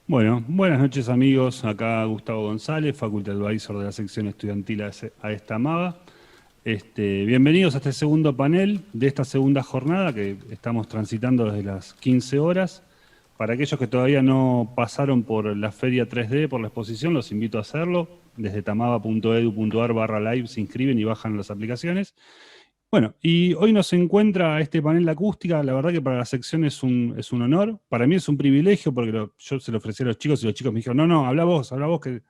Bueno, buenas noches amigos, acá Gustavo González, Faculty Advisor de la sección estudiantil a esta MAGA. Bienvenidos a este segundo panel de esta segunda jornada que estamos transitando desde las 15 horas. Para aquellos que todavía no pasaron por la Feria 3D, por la exposición, los invito a hacerlo. Desde tamaba.edu.ar/live se inscriben y bajan las aplicaciones. Bueno, y hoy nos encuentra este panel de acústica. La verdad que para la sección es un honor. Para mí es un privilegio porque yo se lo ofrecí a los chicos y los chicos me dijeron, no, no, habla vos que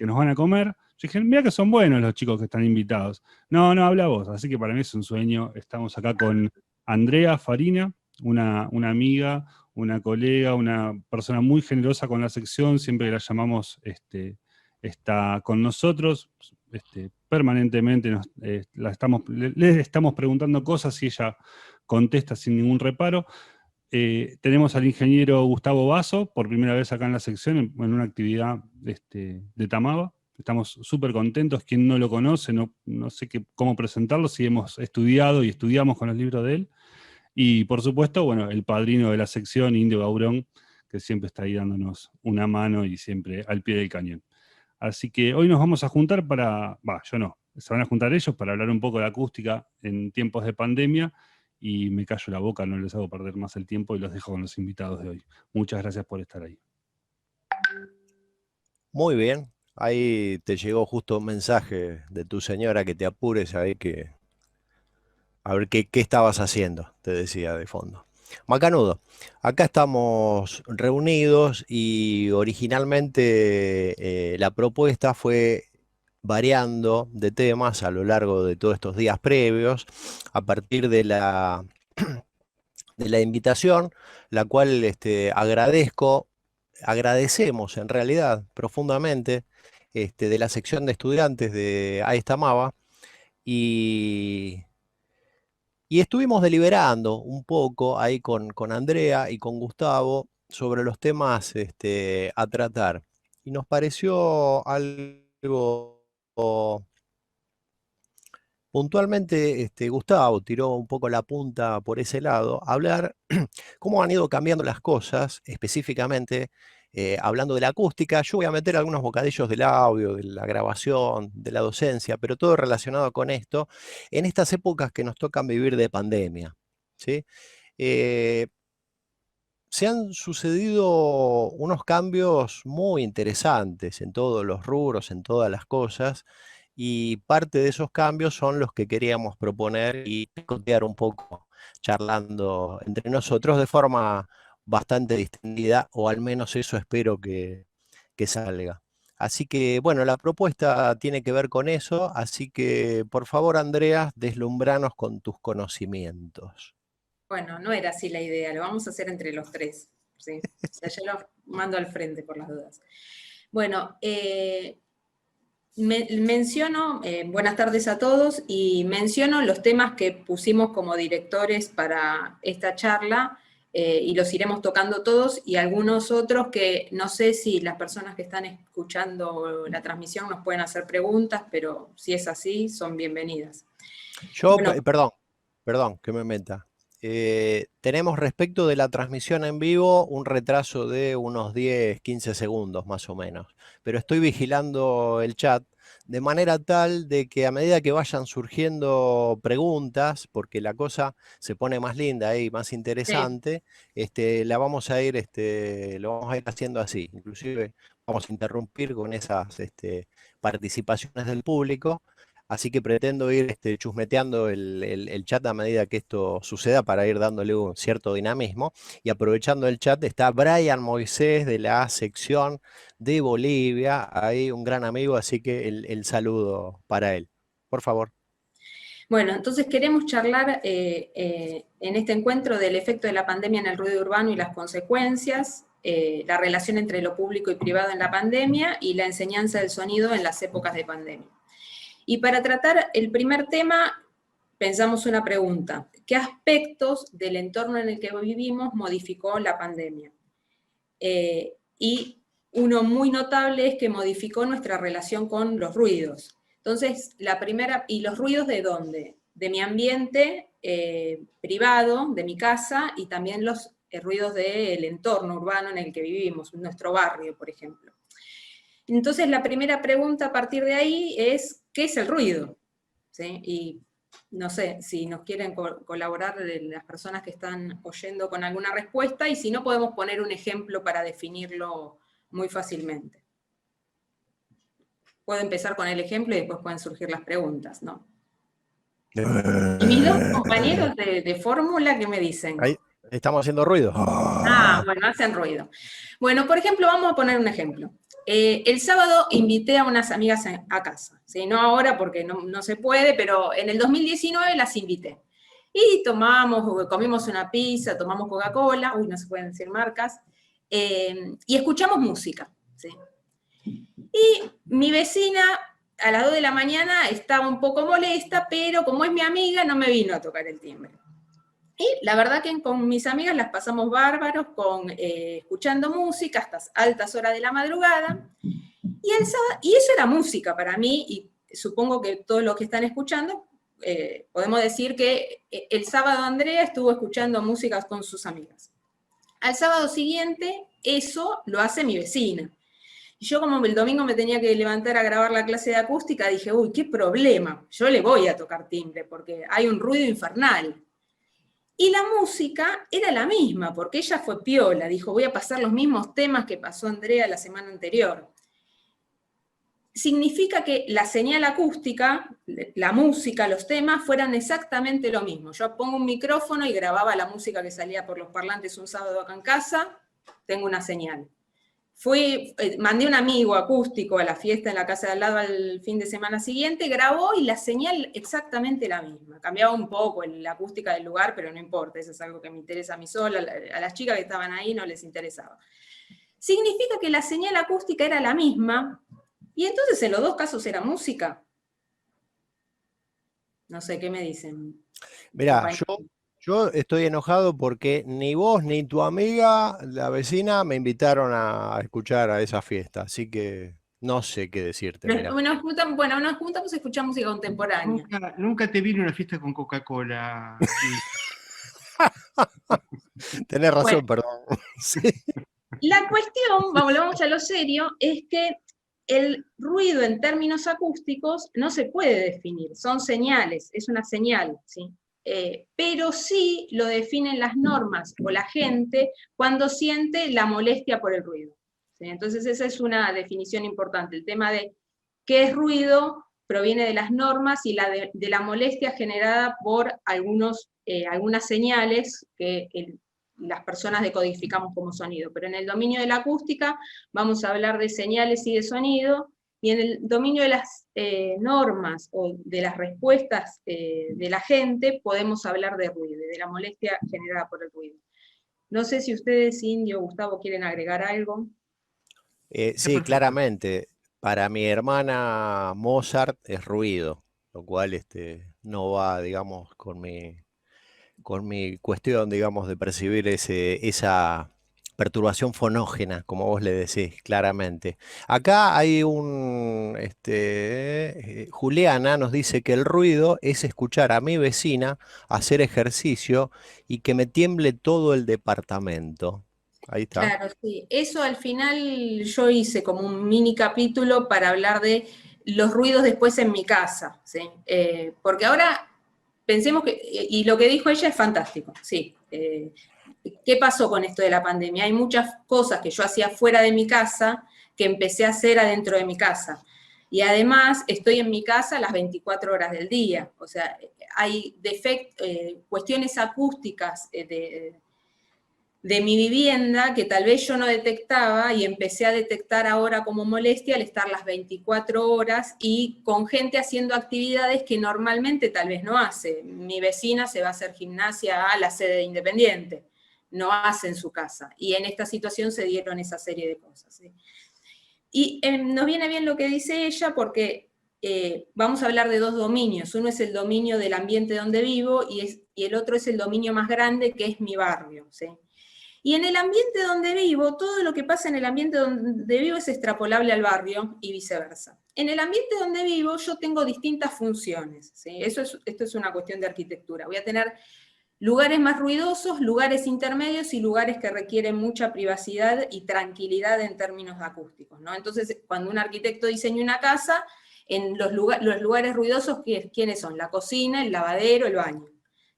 nos van a comer. Yo dije, mira que son buenos los chicos que están invitados. No, no, habla vos. Así que para mí es un sueño. Estamos acá con Andrea Farina, una amiga, una colega, una persona muy generosa con la sección. Siempre que la llamamos, está con nosotros. Permanentemente le estamos preguntando cosas y ella contesta sin ningún reparo. Tenemos al ingeniero Gustavo Basso, por primera vez acá en la sección, en una actividad de Tamaba. Estamos súper contentos. Quien no lo conoce, no sé cómo presentarlo, si hemos estudiado y estudiamos con los libros de él. Y por supuesto, bueno, el padrino de la sección, Indio Gaurón, que siempre está ahí dándonos una mano y siempre al pie del cañón. Así que hoy nos vamos a juntar yo no, se van a juntar ellos para hablar un poco de acústica en tiempos de pandemia y me callo la boca, no les hago perder más el tiempo y los dejo con los invitados de hoy. Muchas gracias por estar ahí. Muy bien, ahí te llegó justo un mensaje de tu señora que te apures ahí a ver qué estabas haciendo, te decía de fondo. Macanudo, acá estamos reunidos y originalmente la propuesta fue variando de temas a lo largo de todos estos días previos, a partir de la invitación, la cual agradecemos en realidad profundamente de la sección de estudiantes de Aestamaba y, y estuvimos deliberando un poco ahí con Andrea y con Gustavo sobre los temas a tratar. Y nos pareció algo puntualmente, Gustavo tiró un poco la punta por ese lado, hablar cómo han ido cambiando las cosas, específicamente hablando de la acústica. Yo voy a meter algunos bocadillos del audio, de la grabación, de la docencia, pero todo relacionado con esto, en estas épocas que nos tocan vivir de pandemia, ¿sí? Eh, Se han sucedido unos cambios muy interesantes en todos los rubros, en todas las cosas, y parte de esos cambios son los que queríamos proponer y picotear un poco, charlando entre nosotros de forma bastante distendida, o al menos eso espero que salga. Así que, bueno, la propuesta tiene que ver con eso, así que, por favor, Andrea, deslumbranos con tus conocimientos. Bueno, no era así la idea, lo vamos a hacer entre los tres, ¿sí? O sea, yo lo mando al frente por las dudas. Bueno, menciono, buenas tardes a todos, y menciono los temas que pusimos como directores para esta charla, y los iremos tocando todos, y algunos otros que no sé si las personas que están escuchando la transmisión nos pueden hacer preguntas, pero si es así, son bienvenidas. Yo, Bueno, perdón, que me meta. Tenemos respecto de la transmisión en vivo un retraso de unos 10, 15 segundos más o menos, pero estoy vigilando el chat de manera tal de que a medida que vayan surgiendo preguntas, porque la cosa se pone más linda y más sí. interesante, lo vamos a ir haciendo así. Inclusive vamos a interrumpir con esas participaciones del público. Así que pretendo ir chusmeteando el chat a medida que esto suceda para ir dándole un cierto dinamismo. Y aprovechando el chat está Brian Moisés de la sección de Bolivia, ahí un gran amigo, así que el saludo para él. Por favor. Bueno, entonces queremos charlar en este encuentro del efecto de la pandemia en el ruido urbano y las consecuencias, la relación entre lo público y privado en la pandemia y la enseñanza del sonido en las épocas de pandemia. Y para tratar el primer tema, pensamos una pregunta. ¿Qué aspectos del entorno en el que vivimos modificó la pandemia? Y uno muy notable es que modificó nuestra relación con los ruidos. Entonces, la primera, ¿y los ruidos de dónde? de mi ambiente privado, de mi casa, y también los ruidos del entorno urbano en el que vivimos, nuestro barrio, por ejemplo. Entonces, la primera pregunta a partir de ahí es, ¿qué es el ruido? ¿Sí? Y no sé si nos quieren colaborar las personas que están oyendo con alguna respuesta, y si no, podemos poner un ejemplo para definirlo muy fácilmente. Puedo empezar con el ejemplo y después pueden surgir las preguntas, ¿no? Y mis dos compañeros de fórmula, ¿qué me dicen? Ahí estamos haciendo ruido. Bueno, hacen ruido. Bueno, por ejemplo, vamos a poner un ejemplo. El sábado invité a unas amigas a casa, ¿sí? No ahora porque no se puede, pero en el 2019 las invité. Y comimos una pizza, tomamos Coca-Cola, no se pueden decir marcas, y escuchamos música, ¿sí? Y mi vecina a las 2 de la mañana estaba un poco molesta, pero como es mi amiga, no me vino a tocar el timbre. Y la verdad que con mis amigas las pasamos bárbaros, escuchando música hasta altas horas de la madrugada. Y eso era música para mí, y supongo que todos los que están escuchando, podemos decir que el sábado Andrea estuvo escuchando música con sus amigas. Al sábado siguiente, eso lo hace mi vecina. Y yo, como el domingo me tenía que levantar a grabar la clase de acústica, dije, uy, qué problema, yo le voy a tocar timbre, porque hay un ruido infernal. Y la música era la misma, porque ella fue piola, dijo, voy a pasar los mismos temas que pasó Andrea la semana anterior. Significa que la señal acústica, la música, los temas, fueran exactamente lo mismo. Yo pongo un micrófono y grababa la música que salía por los parlantes un sábado acá en casa, tengo una señal. Mandé un amigo acústico a la fiesta en la casa de al lado al fin de semana siguiente, grabó y la señal exactamente la misma. Cambiaba un poco la acústica del lugar, pero no importa, eso es algo que me interesa a mí sola, a las chicas que estaban ahí no les interesaba. Significa que la señal acústica era la misma, y entonces en los dos casos era música. No sé, ¿qué me dicen? Mirá, yo estoy enojado porque ni vos ni tu amiga, la vecina, me invitaron a escuchar a esa fiesta, así que no sé qué decirte. Mirá. Nos juntamos a escuchar música contemporánea. Nunca te vi en una fiesta con Coca-Cola. Tenés razón, perdón. Sí. La cuestión, vamos a lo serio, es que el ruido en términos acústicos no se puede definir, son señales, es una señal, ¿sí? Pero sí lo definen las normas o la gente cuando siente la molestia por el ruido, ¿sí? Entonces esa es una definición importante. El tema de qué es ruido proviene de las normas y de la molestia generada por algunas señales que las personas decodificamos como sonido. Pero en el dominio de la acústica vamos a hablar de señales y de sonido, y en el dominio de las normas o de las respuestas de la gente podemos hablar de ruido, de la molestia generada por el ruido. No sé si ustedes, Indio o Gustavo, quieren agregar algo. Sí, claramente. Para mi hermana Mozart es ruido, lo cual no va, digamos, con mi cuestión, digamos, de percibir esa perturbación fonógena, como vos le decís, claramente. Acá hay Juliana nos dice que el ruido es escuchar a mi vecina hacer ejercicio y que me tiemble todo el departamento. Ahí está. Claro, sí. Eso al final yo hice como un mini capítulo para hablar de los ruidos después en mi casa, ¿sí? Porque ahora pensemos y lo que dijo ella es fantástico, sí. ¿Qué pasó con esto de la pandemia? Hay muchas cosas que yo hacía fuera de mi casa que empecé a hacer adentro de mi casa. Y además estoy en mi casa las 24 horas del día. O sea, hay cuestiones acústicas de mi vivienda que tal vez yo no detectaba y empecé a detectar ahora como molestia al estar las 24 horas y con gente haciendo actividades que normalmente tal vez no hace. Mi vecina se va a hacer gimnasia a la sede de Independiente, no hace en su casa. Y en esta situación se dieron esa serie de cosas, ¿sí? Y nos viene bien lo que dice ella porque vamos a hablar de dos dominios. Uno es el dominio del ambiente donde vivo y el otro es el dominio más grande, que es mi barrio, ¿sí? Y en el ambiente donde vivo, todo lo que pasa en el ambiente donde vivo es extrapolable al barrio y viceversa. En el ambiente donde vivo yo tengo distintas funciones, ¿sí? Esto es una cuestión de arquitectura. Voy a tener lugares más ruidosos, lugares intermedios y lugares que requieren mucha privacidad y tranquilidad en términos acústicos, ¿no? Entonces, cuando un arquitecto diseña una casa, en los lugares ruidosos, ¿quiénes son? La cocina, el lavadero, el baño.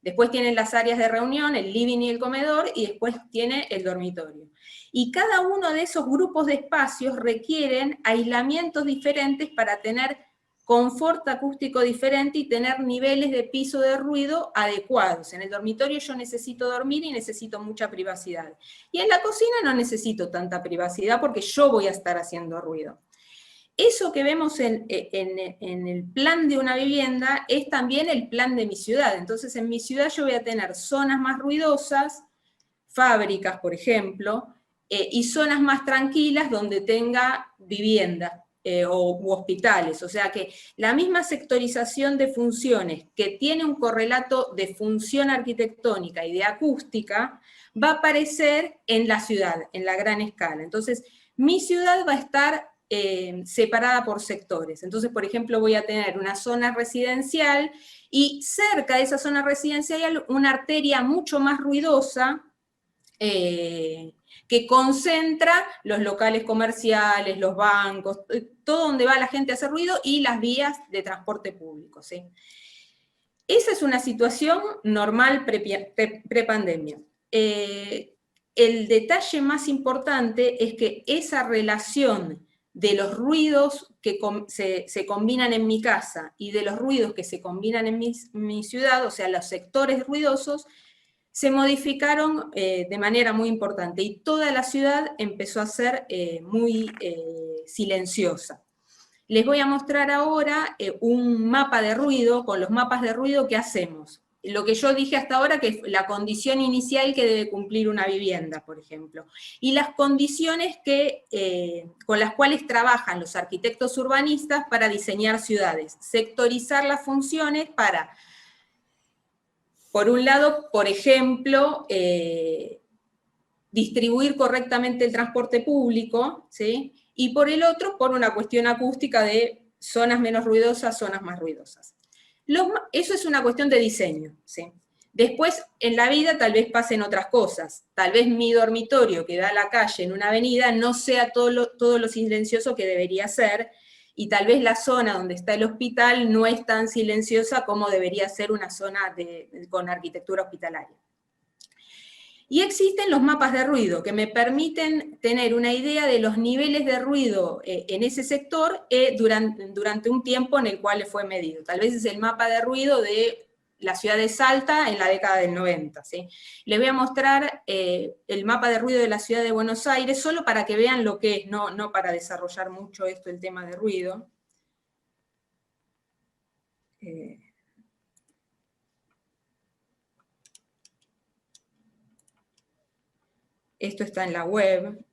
Después tienen las áreas de reunión, el living y el comedor, y después tiene el dormitorio. Y cada uno de esos grupos de espacios requieren aislamientos diferentes para tener confort acústico diferente y tener niveles de piso de ruido adecuados. En el dormitorio yo necesito dormir y necesito mucha privacidad. Y en la cocina no necesito tanta privacidad porque yo voy a estar haciendo ruido. Eso que vemos en el plan de una vivienda es también el plan de mi ciudad. Entonces en mi ciudad yo voy a tener zonas más ruidosas, fábricas por ejemplo, y zonas más tranquilas donde tenga vivienda u hospitales. O sea que la misma sectorización de funciones que tiene un correlato de función arquitectónica y de acústica va a aparecer en la ciudad, en la gran escala. Entonces mi ciudad va a estar separada por sectores. Entonces, por ejemplo, voy a tener una zona residencial y cerca de esa zona residencial hay una arteria mucho más ruidosa que concentra los locales comerciales, los bancos, todo donde va la gente a hacer ruido y las vías de transporte público, ¿sí? Esa es una situación normal pre-pandemia. El detalle más importante es que esa relación de los ruidos que se combinan en mi casa y de los ruidos que se combinan en mi ciudad, o sea, los sectores ruidosos, se modificaron de manera muy importante y toda la ciudad empezó a ser muy silenciosa. Les voy a mostrar ahora un mapa de ruido, con los mapas de ruido que hacemos. Lo que yo dije hasta ahora, que es la condición inicial que debe cumplir una vivienda, por ejemplo, y las condiciones con las cuales trabajan los arquitectos urbanistas para diseñar ciudades, sectorizar las funciones para, por un lado, por ejemplo, distribuir correctamente el transporte público, ¿sí? Y por el otro, por una cuestión acústica de zonas menos ruidosas, zonas más ruidosas. Eso es una cuestión de diseño, ¿sí? Después, en la vida tal vez pasen otras cosas. Tal vez mi dormitorio que da a la calle en una avenida no sea todo lo silencioso que debería ser, y tal vez la zona donde está el hospital no es tan silenciosa como debería ser una zona con arquitectura hospitalaria. Y existen los mapas de ruido que me permiten tener una idea de los niveles de ruido en ese sector durante un tiempo en el cual fue medido. Tal vez es el mapa de ruido de la ciudad de Salta en la década del 90. ¿Sí? Les voy a mostrar el mapa de ruido de la ciudad de Buenos Aires, solo para que vean lo que es, no para desarrollar mucho el tema de ruido. Esto está en la web.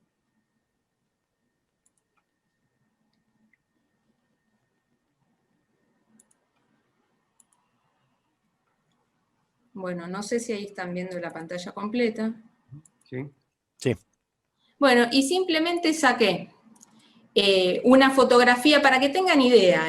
Bueno, no sé si ahí están viendo la pantalla completa. Sí. Sí. Bueno, y simplemente saqué una fotografía para que tengan idea,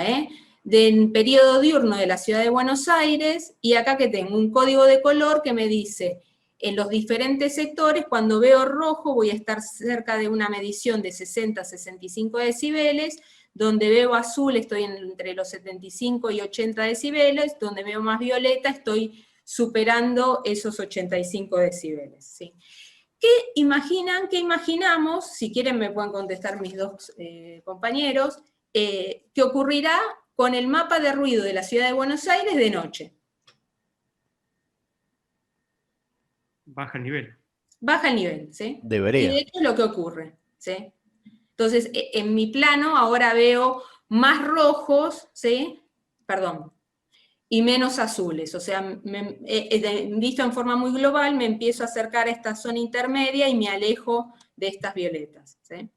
del periodo diurno de la ciudad de Buenos Aires, y acá que tengo un código de color que me dice, en los diferentes sectores, cuando veo rojo voy a estar cerca de una medición de 60 a 65 decibeles, donde veo azul estoy entre los 75 y 80 decibeles, donde veo más violeta estoy superando esos 85 decibeles. ¿Sí? ¿Qué imaginan, qué imaginamos? Si quieren me pueden contestar mis dos compañeros, ¿qué ocurrirá con el mapa de ruido de la ciudad de Buenos Aires de noche? Baja el nivel. Baja el nivel, ¿sí? Debería. Y de hecho es lo que ocurre, ¿sí? Entonces, en mi plano ahora veo más rojos, ¿sí? Perdón, y menos azules. O sea, visto en forma muy global, me empiezo a acercar a esta zona intermedia y me alejo de estas violetas, ¿sí?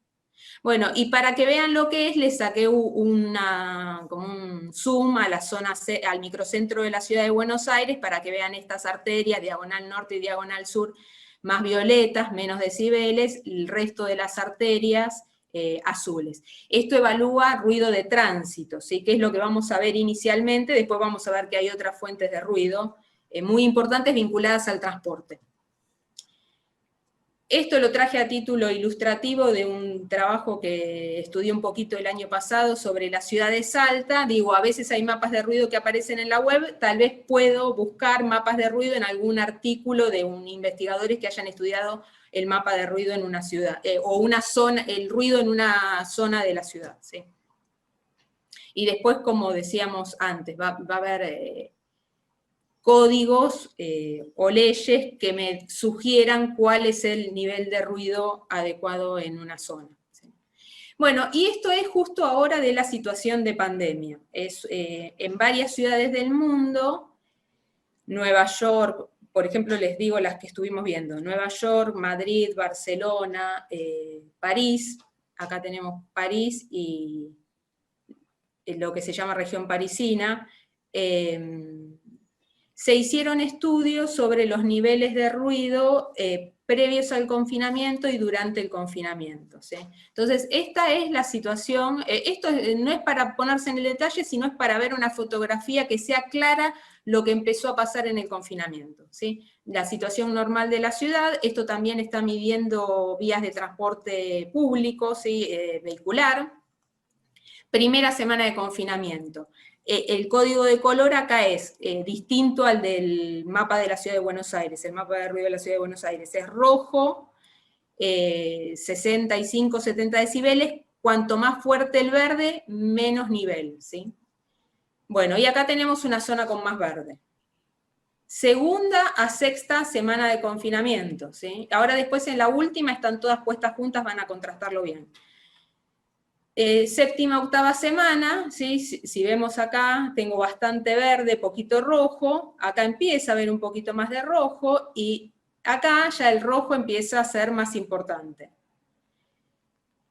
Bueno, y para que vean lo que es, les saqué como un zoom a la zona, al microcentro de la ciudad de Buenos Aires, para que vean estas arterias, diagonal norte y diagonal sur, más violetas, menos decibeles, el resto de las arterias azules. Esto evalúa ruido de tránsito, ¿sí? Que es lo que vamos a ver inicialmente, después vamos a ver que hay otras fuentes de ruido muy importantes vinculadas al transporte. Esto lo traje a título ilustrativo de un trabajo que estudié un poquito el año pasado sobre la ciudad de Salta. Digo, a veces hay mapas de ruido que aparecen en la web, tal vez puedo buscar mapas de ruido en algún artículo de investigadores que hayan estudiado el mapa de ruido en una ciudad, o una zona, el ruido en una zona de la ciudad, ¿sí? Y después, como decíamos antes, va a haber códigos o leyes que me sugieran cuál es el nivel de ruido adecuado en una zona, ¿sí? Bueno, y esto es justo ahora de la situación de pandemia. Es en varias ciudades del mundo, Nueva York, por ejemplo, les digo las que estuvimos viendo, Nueva York, Madrid, Barcelona, París, acá tenemos París y lo que se llama región parisina. Se hicieron estudios sobre los niveles de ruido previos al confinamiento y durante el confinamiento, ¿sí? Entonces, esta es la situación, esto no es para ponerse en el detalle, sino es para ver una fotografía que sea clara lo que empezó a pasar en el confinamiento, ¿sí? La situación normal de la ciudad, esto también está midiendo vías de transporte público, ¿sí? Vehicular. Primera semana de confinamiento. El código de color acá es distinto al del mapa de la Ciudad de Buenos Aires. El mapa de ruido de la Ciudad de Buenos Aires es rojo, 65, 70 decibeles. Cuanto más fuerte el verde, menos nivel, ¿sí? Bueno, y acá tenemos una zona con más verde. Segunda a sexta semana de confinamiento, ¿sí? Ahora después en la última están todas puestas juntas, van a contrastarlo bien. Séptima, octava semana, ¿sí? Si vemos acá, tengo bastante verde, poquito rojo, acá empieza a haber un poquito más de rojo, y acá ya el rojo empieza a ser más importante.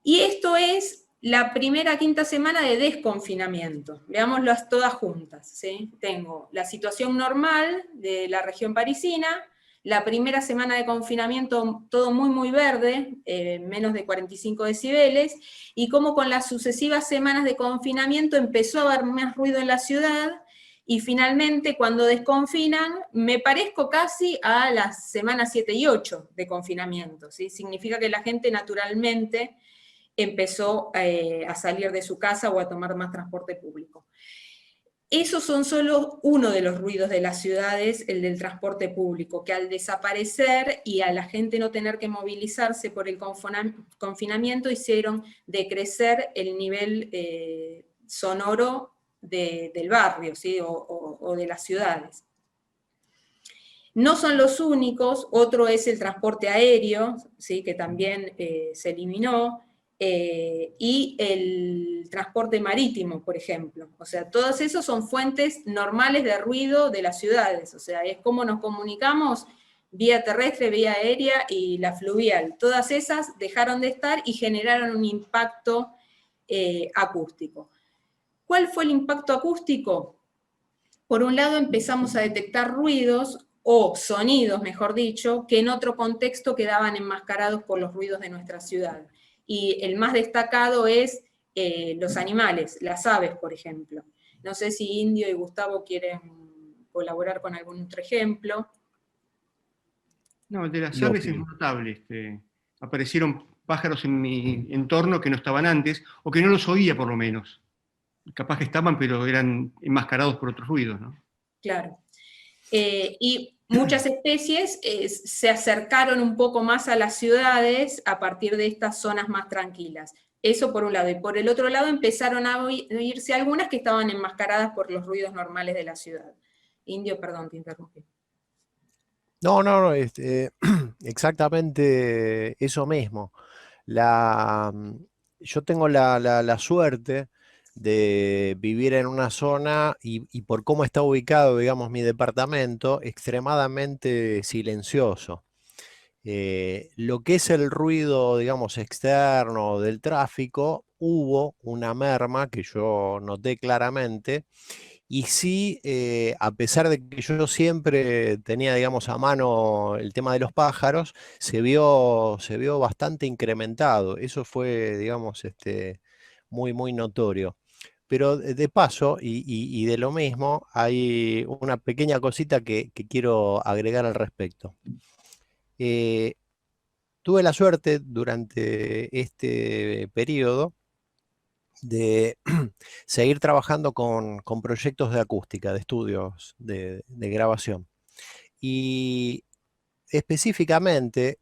Y esto es la primera quinta semana de desconfinamiento. Veámoslas todas juntas, ¿sí? Tengo la situación normal de la región parisina, la primera semana de confinamiento todo muy muy verde, menos de 45 decibeles, y como con las sucesivas semanas de confinamiento empezó a haber más ruido en la ciudad, y finalmente cuando desconfinan me parezco casi a las semanas 7 y 8 de confinamiento, ¿sí? Significa que la gente naturalmente empezó a salir de su casa o a tomar más transporte público. Esos son solo uno de los ruidos de las ciudades, el del transporte público, que al desaparecer y a la gente no tener que movilizarse por el confinamiento hicieron decrecer el nivel sonoro del barrio, ¿sí? o de las ciudades. No son los únicos, otro es el transporte aéreo, ¿sí? Que también se eliminó, y el transporte marítimo, por ejemplo. O sea, todos esos son fuentes normales de ruido de las ciudades. O sea, es como nos comunicamos vía terrestre, vía aérea y la fluvial. Todas esas dejaron de estar y generaron un impacto acústico. ¿Cuál fue el impacto acústico? Por un lado empezamos a detectar ruidos, o sonidos, mejor dicho, que en otro contexto quedaban enmascarados por los ruidos de nuestra ciudad. Y el más destacado es los animales, las aves, por ejemplo. No sé si Indio y Gustavo quieren colaborar con algún otro ejemplo. No, el de las aves es notable. Aparecieron pájaros en mi entorno que no estaban antes, o que no los oía por lo menos. Capaz que estaban, pero eran enmascarados por otros ruidos, ¿no? Claro. Y muchas especies se acercaron un poco más a las ciudades a partir de estas zonas más tranquilas. Eso por un lado. Y por el otro lado empezaron a oírse algunas que estaban enmascaradas por los ruidos normales de la ciudad. Indio, perdón, te interrumpí. No, exactamente eso mismo. Yo tengo la suerte de vivir en una zona y por cómo está ubicado, digamos, mi departamento, extremadamente silencioso. Lo que es el ruido, digamos, externo del tráfico, hubo una merma que yo noté claramente, Y sí, a pesar de que yo siempre tenía, digamos, a mano el tema de los pájaros, se vio bastante incrementado. Eso fue, digamos, muy, muy notorio. Pero de paso, y de lo mismo, hay una pequeña cosita que quiero agregar al respecto. Eh, Tuve la suerte durante este periodo de seguir trabajando con proyectos de acústica, de estudios de grabación. Y específicamente,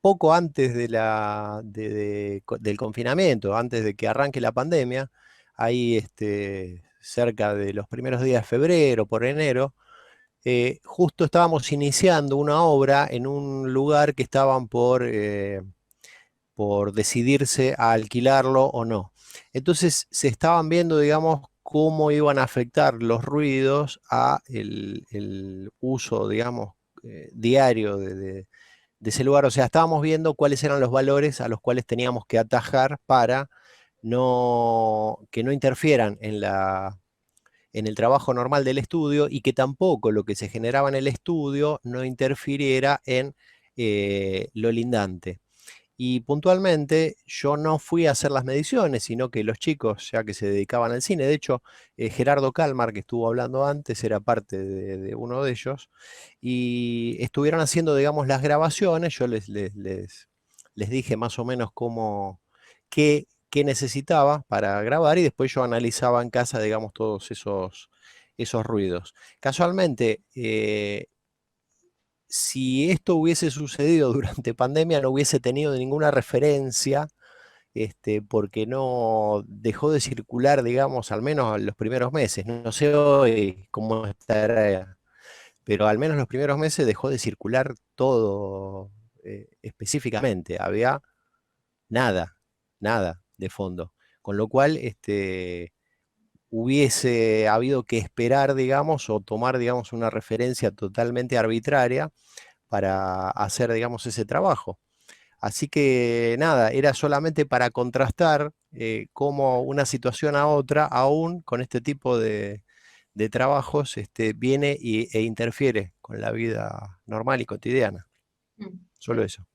poco antes del confinamiento, antes de que arranque la pandemia, ahí cerca de los primeros días de febrero, por enero, justo estábamos iniciando una obra en un lugar que estaban por decidirse a alquilarlo o no. Entonces se estaban viendo, digamos, cómo iban a afectar los ruidos a el uso, digamos, diario de ese lugar. O sea, estábamos viendo cuáles eran los valores a los cuales teníamos que atajar para que no interfieran en el trabajo normal del estudio y que tampoco lo que se generaba en el estudio no interfiriera en lo lindante. Y puntualmente yo no fui a hacer las mediciones, sino que los chicos, ya que se dedicaban al cine, de hecho, Gerardo Calmar, que estuvo hablando antes, era parte de uno de ellos, y estuvieron haciendo, digamos, las grabaciones. Yo les dije más o menos qué necesitaba para grabar, y después yo analizaba en casa, digamos, todos esos ruidos. Casualmente, si esto hubiese sucedido durante pandemia, no hubiese tenido ninguna referencia, porque no dejó de circular, digamos, al menos los primeros meses. No sé hoy cómo estará, pero al menos los primeros meses dejó de circular todo específicamente. Había nada, nada de fondo. Con lo cual, hubiese habido que esperar, digamos, o tomar, digamos, una referencia totalmente arbitraria para hacer, digamos, ese trabajo. Así que nada, era solamente para contrastar cómo una situación a otra, aún con este tipo de trabajos, viene e interfiere con la vida normal y cotidiana. Solo eso.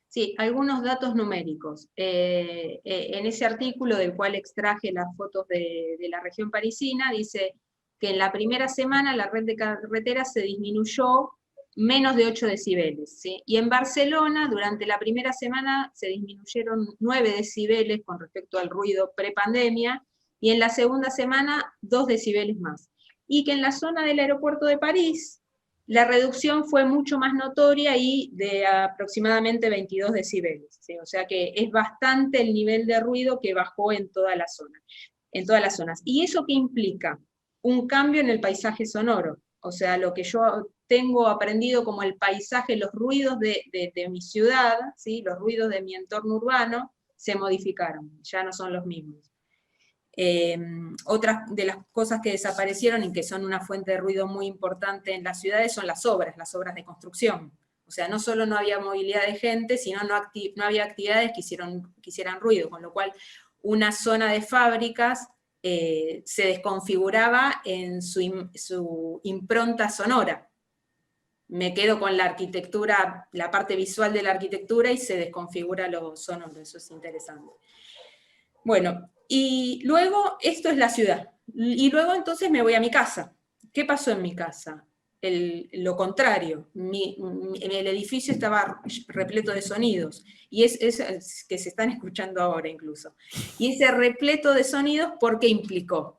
Sí, algunos datos numéricos. En ese artículo del cual extraje las fotos de la región parisina, dice que en la primera semana la red de carreteras se disminuyó menos de 8 decibeles. ¿Sí? Y en Barcelona, durante la primera semana, se disminuyeron 9 decibeles con respecto al ruido prepandemia, y en la segunda semana 2 decibeles más. Y que en la zona del aeropuerto de París, la reducción fue mucho más notoria y de aproximadamente 22 decibeles. ¿Sí? O sea que es bastante el nivel de ruido que bajó en toda la zona, en todas las zonas. ¿Y eso qué implica? Un cambio en el paisaje sonoro. O sea, lo que yo tengo aprendido como el paisaje, los ruidos de mi ciudad, ¿sí? Los ruidos de mi entorno urbano, se modificaron, ya no son los mismos. Otras de las cosas que desaparecieron y que son una fuente de ruido muy importante en las ciudades son las obras de construcción. O sea, no solo no había movilidad de gente, sino no había actividades que hicieran ruido, con lo cual una zona de fábricas se desconfiguraba en su impronta sonora. Me quedo con la arquitectura, la parte visual de la arquitectura, y se desconfigura lo sonoro. Eso es interesante. Bueno, y luego, esto es la ciudad. Y luego entonces me voy a mi casa. ¿Qué pasó en mi casa? Lo contrario. El edificio estaba repleto de sonidos. Y es que se están escuchando ahora incluso. Y ese repleto de sonidos, ¿por qué implicó?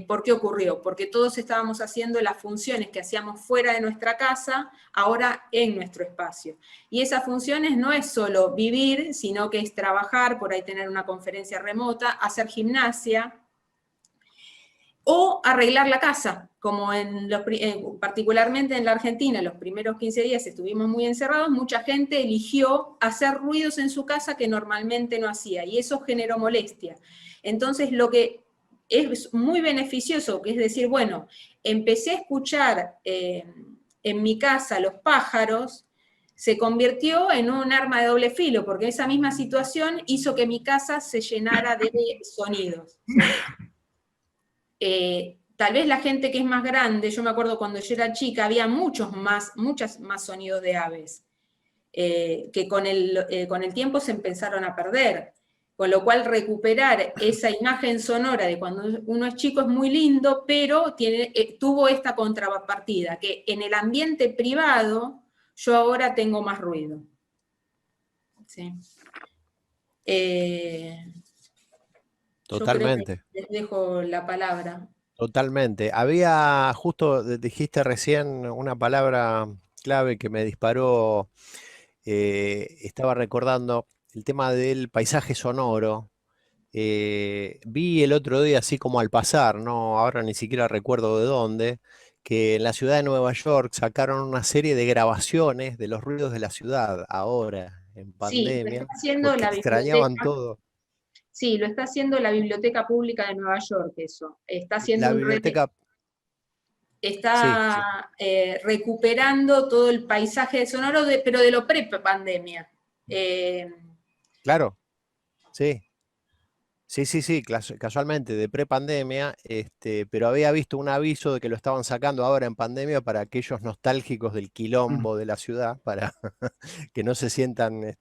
¿Por qué ocurrió? Porque todos estábamos haciendo las funciones que hacíamos fuera de nuestra casa, ahora en nuestro espacio. Y esas funciones no es solo vivir, sino que es trabajar, por ahí tener una conferencia remota, hacer gimnasia, o arreglar la casa, como particularmente en la Argentina, los primeros 15 días estuvimos muy encerrados, mucha gente eligió hacer ruidos en su casa que normalmente no hacía, y eso generó molestia. Entonces, lo que es muy beneficioso, que es decir, bueno, empecé a escuchar en mi casa los pájaros, se convirtió en un arma de doble filo, porque esa misma situación hizo que mi casa se llenara de sonidos. tal vez la gente que es más grande, yo me acuerdo cuando yo era chica, había muchos más sonidos de aves, que con el tiempo se empezaron a perder. Con lo cual recuperar esa imagen sonora de cuando uno es chico es muy lindo, pero tuvo esta contrapartida, que en el ambiente privado yo ahora tengo más ruido. ¿Sí? Totalmente. Yo creo que les dejo la palabra. Totalmente. Había, justo dijiste recién una palabra clave que me disparó, estaba recordando el tema del paisaje sonoro. Vi el otro día, así como al pasar, no, ahora ni siquiera recuerdo de dónde, que en la ciudad de Nueva York sacaron una serie de grabaciones de los ruidos de la ciudad ahora, en Sí, lo está pandemia, haciendo porque la extrañaban biblioteca. todo. Sí, lo está haciendo la Biblioteca Pública de Nueva York, eso. Está haciendo La biblioteca, sí, sí, está recuperando todo el paisaje sonoro, pero de lo pre-pandemia. claro, sí. Sí, sí, sí, casualmente de prepandemia, pero había visto un aviso de que lo estaban sacando ahora en pandemia para aquellos nostálgicos del quilombo de la ciudad, para que no se sientan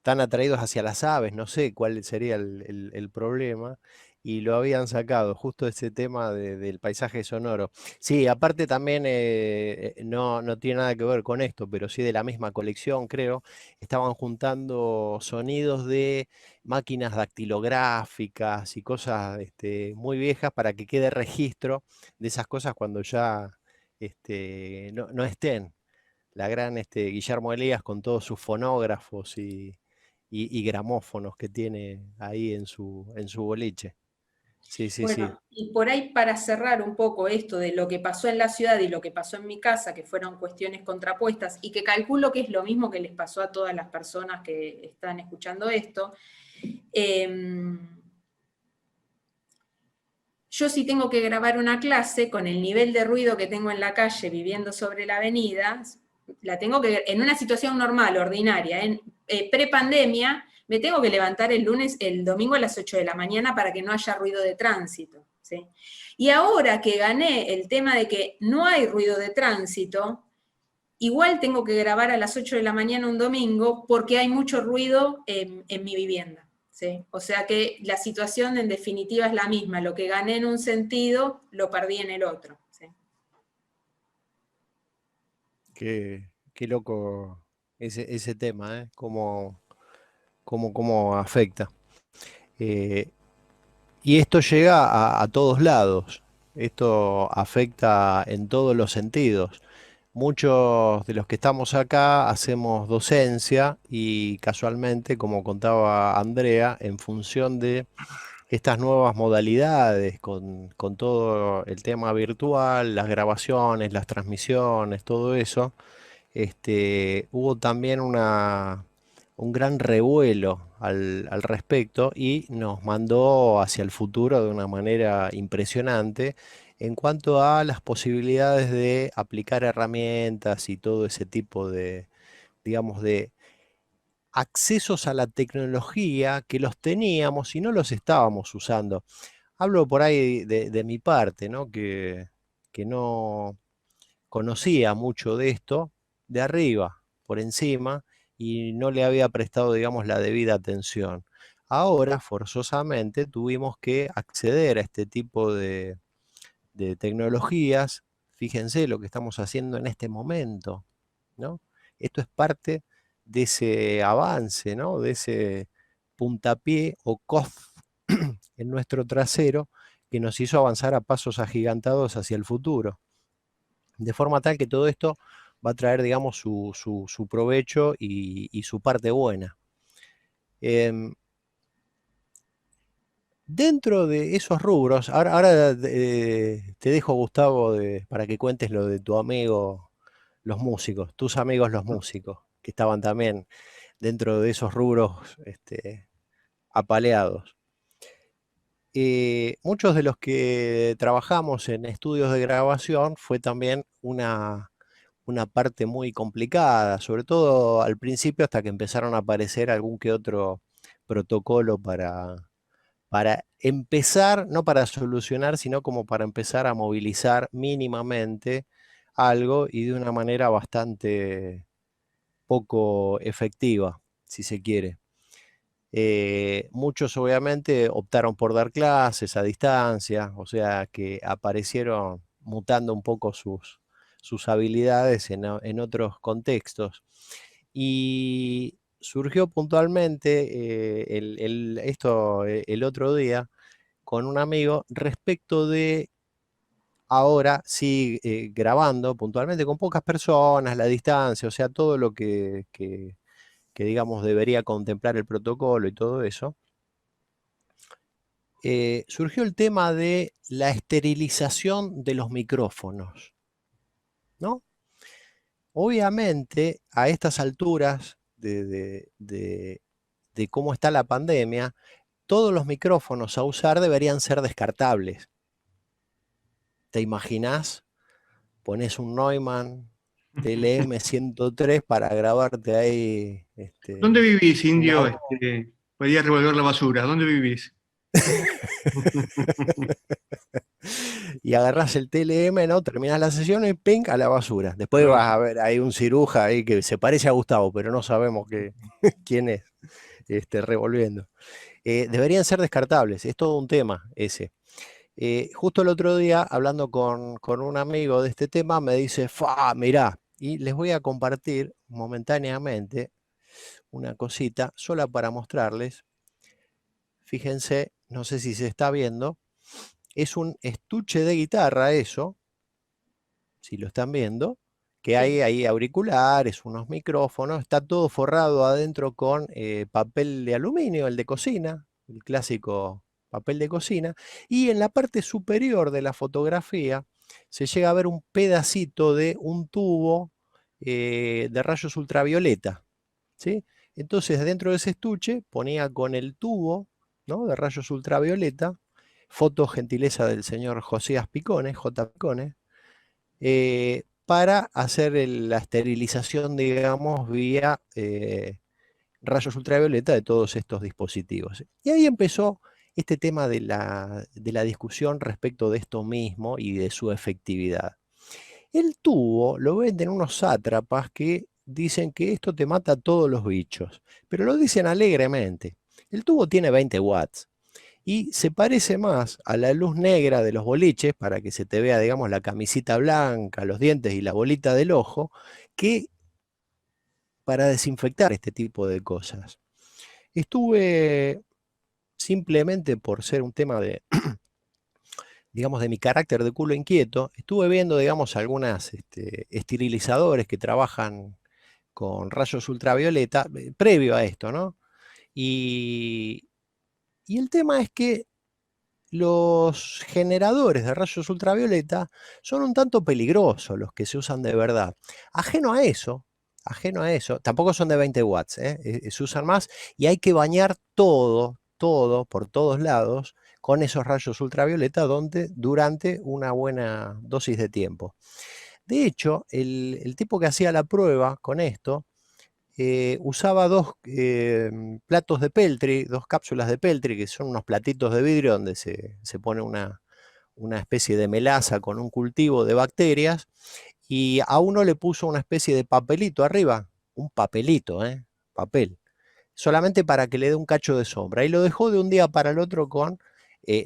tan atraídos hacia las aves, no sé cuál sería el problema, y lo habían sacado, justo ese tema del paisaje sonoro. Sí, aparte también no tiene nada que ver con esto, pero sí de la misma colección, creo, estaban juntando sonidos de máquinas dactilográficas y cosas muy viejas para que quede registro de esas cosas cuando ya no estén. La gran Guillermo Elías con todos sus fonógrafos y gramófonos que tiene ahí en su boliche. Sí, sí, sí. Bueno, y por ahí para cerrar un poco esto de lo que pasó en la ciudad y lo que pasó en mi casa, que fueron cuestiones contrapuestas, y que calculo que es lo mismo que les pasó a todas las personas que están escuchando esto, yo sí tengo que grabar una clase con el nivel de ruido que tengo en la calle viviendo sobre la avenida, la tengo que, en una situación normal, ordinaria, en prepandemia, me tengo que levantar el domingo a las 8 de la mañana para que no haya ruido de tránsito. ¿Sí? Y ahora que gané el tema de que no hay ruido de tránsito, igual tengo que grabar a las 8 de la mañana un domingo porque hay mucho ruido en mi vivienda. ¿Sí? O sea que la situación en definitiva es la misma, lo que gané en un sentido, lo perdí en el otro. ¿Sí? Qué loco ese tema, ¿eh? Cómo afecta. Eh, y esto llega a todos lados. Esto afecta en todos los sentidos. Muchos de los que estamos acá hacemos docencia y casualmente, como contaba Andrea, en función de estas nuevas modalidades, con todo el tema virtual, las grabaciones, las transmisiones, todo eso, hubo también un gran revuelo al respecto y nos mandó hacia el futuro de una manera impresionante en cuanto a las posibilidades de aplicar herramientas y todo ese tipo de, digamos, de accesos a la tecnología que los teníamos y no los estábamos usando. Hablo por ahí de mi parte, ¿no? Que no conocía mucho de esto de arriba, por encima, y no le había prestado, digamos, la debida atención. Ahora, forzosamente, tuvimos que acceder a este tipo de tecnologías. Fíjense lo que estamos haciendo en este momento, ¿no? Esto es parte de ese avance, ¿no? De ese puntapié o coz en nuestro trasero que nos hizo avanzar a pasos agigantados hacia el futuro. De forma tal que todo esto va a traer, digamos, su provecho y su parte buena. Dentro de esos rubros, ahora te dejo, Gustavo, para que cuentes lo de tu amigo, los músicos, tus amigos los músicos, que estaban también dentro de esos rubros apaleados. Muchos de los que trabajamos en estudios de grabación fue también una parte muy complicada, sobre todo al principio hasta que empezaron a aparecer algún que otro protocolo para empezar, no para solucionar, sino como para empezar a movilizar mínimamente algo y de una manera bastante poco efectiva, si se quiere. Muchos obviamente optaron por dar clases a distancia, o sea que aparecieron mutando un poco sus habilidades en otros contextos. Y surgió puntualmente esto el otro día con un amigo respecto de ahora sí grabando puntualmente con pocas personas, la distancia, o sea, todo lo que digamos debería contemplar el protocolo y todo eso. Surgió el tema de la esterilización de los micrófonos, ¿no? Obviamente, a estas alturas de cómo está la pandemia, todos los micrófonos a usar deberían ser descartables. ¿Te imaginás? Pones un Neumann TLM 103 para grabarte ahí. ¿Dónde vivís, Una indio? voz. Para ir a revolver la basura. ¿Dónde vivís? Y agarrás el TLM, ¿no? Terminás la sesión y ¡ping! A la basura. Después La vas a basura. ver, hay un ciruja ahí que se parece a Gustavo, pero no sabemos quién es, revolviendo. Deberían ser descartables, es todo un tema ese. Justo el otro día, hablando con un amigo de este tema, me dice, ¡fa! Mirá, y les voy a compartir momentáneamente una cosita, sola para mostrarles. Fíjense, no sé si se está viendo, es un estuche de guitarra eso, si lo están viendo, que hay ahí auriculares, unos micrófonos, está todo forrado adentro con papel de aluminio, el de cocina, el clásico papel de cocina, y en la parte superior de la fotografía se llega a ver un pedacito de un tubo de rayos ultravioleta, ¿sí? Entonces dentro de ese estuche ponía con el tubo, ¿no?, de rayos ultravioleta, foto gentileza del señor Josías Picone, J. Picone, para hacer la esterilización, digamos, vía rayos ultravioleta de todos estos dispositivos. Y ahí empezó este tema de la discusión respecto de esto mismo y de su efectividad. El tubo lo venden unos sátrapas que dicen que esto te mata a todos los bichos, pero lo dicen alegremente. El tubo tiene 20 watts. Y se parece más a la luz negra de los boliches, para que se te vea, digamos, la camisita blanca, los dientes y la bolita del ojo, que para desinfectar este tipo de cosas. Estuve, simplemente por ser un tema de, digamos, de mi carácter de culo inquieto, estuve viendo, digamos, algunas esterilizadores que trabajan con rayos ultravioleta, previo a esto, ¿no? Y el tema es que los generadores de rayos ultravioleta son un tanto peligrosos los que se usan de verdad. Ajeno a eso, tampoco son de 20 watts, se usan más y hay que bañar todo, por todos lados, con esos rayos ultravioleta durante una buena dosis de tiempo. De hecho, el tipo que hacía la prueba con esto, usaba dos platos de Peltri, dos cápsulas de Peltri, que son unos platitos de vidrio donde se pone una especie de melaza con un cultivo de bacterias, y a uno le puso una especie de papelito arriba, un papelito, papel, solamente para que le dé un cacho de sombra, y lo dejó de un día para el otro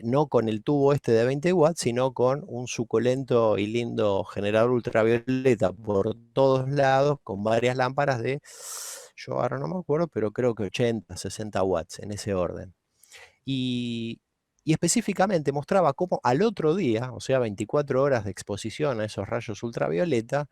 no con el tubo este de 20 watts, sino con un suculento y lindo generador ultravioleta por todos lados, con varias lámparas yo ahora no me acuerdo, pero creo que 80, 60 watts en ese orden. Y específicamente mostraba cómo al otro día, o sea, 24 horas de exposición a esos rayos ultravioleta,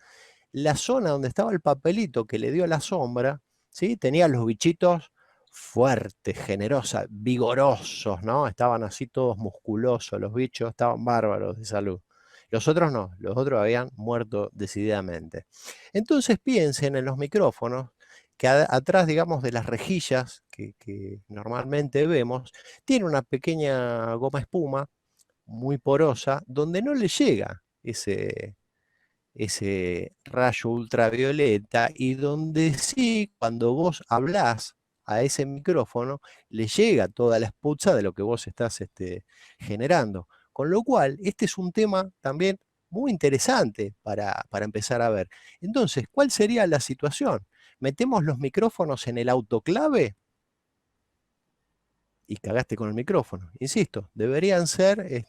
la zona donde estaba el papelito que le dio la sombra, ¿sí?, tenía los bichitos fuertes, generosos, vigorosos, ¿no? Estaban así todos musculosos, los bichos estaban bárbaros de salud. Los otros no, los otros habían muerto decididamente. Entonces piensen en los micrófonos, que atrás, digamos, de las rejillas que normalmente vemos, tiene una pequeña goma espuma muy porosa, donde no le llega ese rayo ultravioleta, y donde sí, cuando vos hablás a ese micrófono le llega toda la espucha de lo que vos estás generando. Con lo cual, este es un tema también muy interesante para empezar a ver. Entonces, ¿cuál sería la situación? ¿Metemos los micrófonos en el autoclave? Y cagaste con el micrófono. Insisto, deberían ser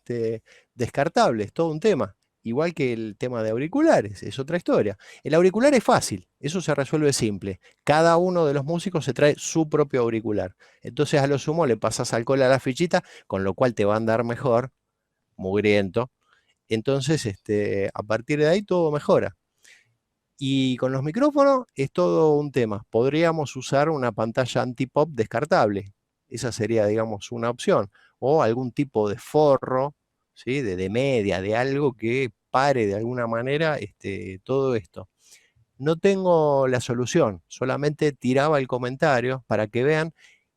descartables, todo un tema. Igual que el tema de auriculares, es otra historia. El auricular es fácil, eso se resuelve simple. Cada uno de los músicos se trae su propio auricular. Entonces a lo sumo le pasas alcohol a la fichita, con lo cual te va a andar mejor, mugriento. Entonces a partir de ahí todo mejora. Y con los micrófonos es todo un tema. Podríamos usar una pantalla anti-pop descartable. Esa sería, digamos, una opción. O algún tipo de forro, ¿sí? de media, de algo que pare de alguna manera todo esto. No tengo la solución, solamente tiraba el comentario para que vean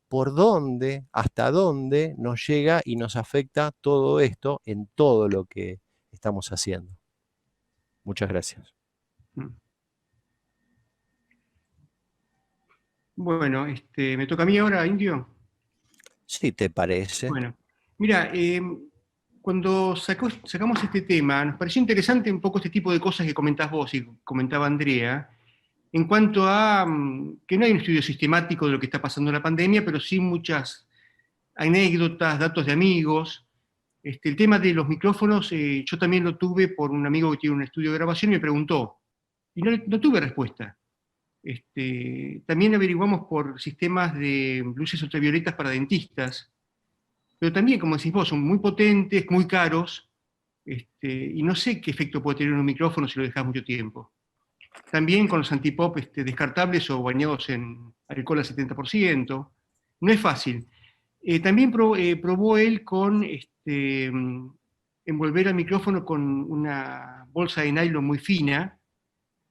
por dónde, hasta dónde nos llega y nos afecta todo esto en todo lo que estamos haciendo. Muchas gracias. Bueno, me toca a mí ahora, Indio. Si te parece. Bueno, mira, cuando sacamos este tema, nos pareció interesante un poco este tipo de cosas que comentás vos y comentaba Andrea, en cuanto a que no hay un estudio sistemático de lo que está pasando en la pandemia, pero sí muchas anécdotas, datos de amigos. El tema de los micrófonos, yo también lo tuve por un amigo que tiene un estudio de grabación y me preguntó, y no tuve respuesta. También averiguamos por sistemas de luces ultravioletas para dentistas, pero también, como decís vos, son muy potentes, muy caros, y no sé qué efecto puede tener un micrófono si lo dejas mucho tiempo. También con los antipop descartables o bañados en alcohol al 70%, no es fácil. También probó él con envolver al micrófono con una bolsa de nylon muy fina,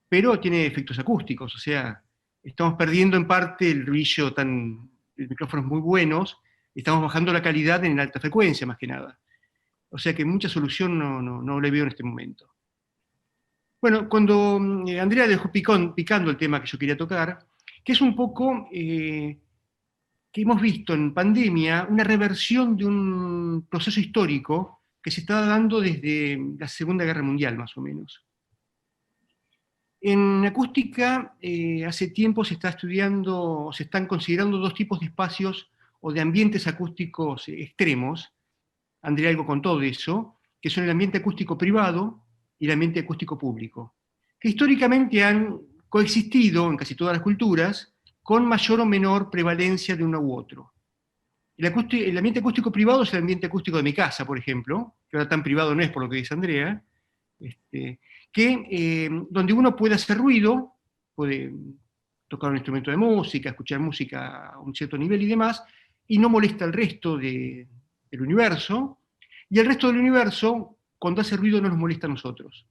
pero tiene efectos acústicos, o sea, estamos perdiendo en parte el brillo de micrófonos muy buenos, estamos bajando la calidad en alta frecuencia más que nada. O sea que mucha solución no le veo en este momento. Bueno, cuando Andrea dejó picando el tema que yo quería tocar, que es un poco que hemos visto en pandemia una reversión de un proceso histórico que se está dando desde la Segunda Guerra Mundial, más o menos. En acústica, hace tiempo se están considerando dos tipos de espacios o de ambientes acústicos extremos. Andrea algo contó de eso, que son el ambiente acústico privado y el ambiente acústico público, que históricamente han coexistido en casi todas las culturas con mayor o menor prevalencia de uno u otro. El ambiente acústico privado es el ambiente acústico de mi casa, por ejemplo, que ahora tan privado no es por lo que dice Andrea, donde uno puede hacer ruido, puede tocar un instrumento de música, escuchar música a un cierto nivel y demás, y no molesta al resto del universo, y el resto del universo, cuando hace ruido, no nos molesta a nosotros.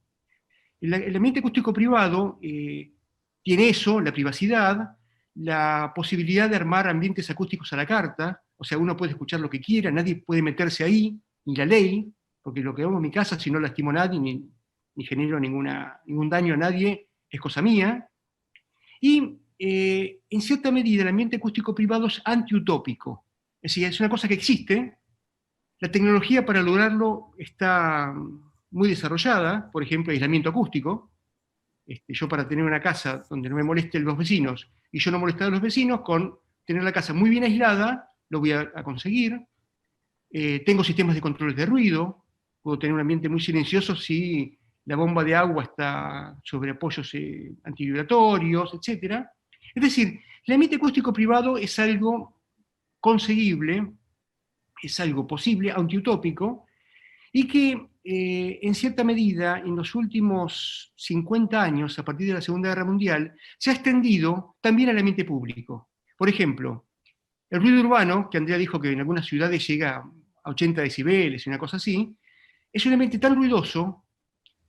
El ambiente acústico privado tiene eso, la privacidad, la posibilidad de armar ambientes acústicos a la carta, o sea, uno puede escuchar lo que quiera, nadie puede meterse ahí, ni la ley, porque lo que hago en mi casa, si no lastimo a nadie, ni genero ningún daño a nadie, es cosa mía. Y en cierta medida el ambiente acústico privado es antiutópico, es decir, es una cosa que existe, la tecnología para lograrlo está muy desarrollada, por ejemplo, aislamiento acústico. Yo para tener una casa donde no me molesten los vecinos y yo no molestar a los vecinos, con tener la casa muy bien aislada, lo voy a conseguir. Tengo sistemas de controles de ruido, puedo tener un ambiente muy silencioso si la bomba de agua está sobre apoyos antivibratorios, etc. Es decir, el ambiente acústico privado es algo conseguible, es algo posible, antiutópico, y que en cierta medida, en los últimos 50 años, a partir de la Segunda Guerra Mundial, se ha extendido también al ambiente público. Por ejemplo, el ruido urbano, que Andrea dijo que en algunas ciudades llega a 80 decibeles y una cosa así, es un ambiente tan ruidoso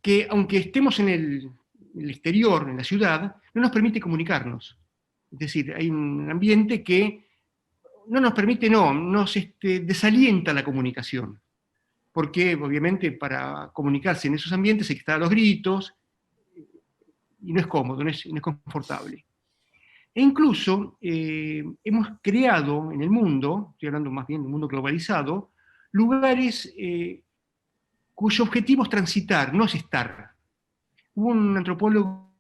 que aunque estemos en el exterior, en la ciudad, no nos permite comunicarnos. Es decir, hay un ambiente que no nos permite, nos desalienta la comunicación. Porque obviamente para comunicarse en esos ambientes hay que estar a los gritos, y no es cómodo, no es confortable. E incluso hemos creado en el mundo, estoy hablando más bien del mundo globalizado, lugares cuyo objetivo es transitar, no es estar. Hubo un antropólogo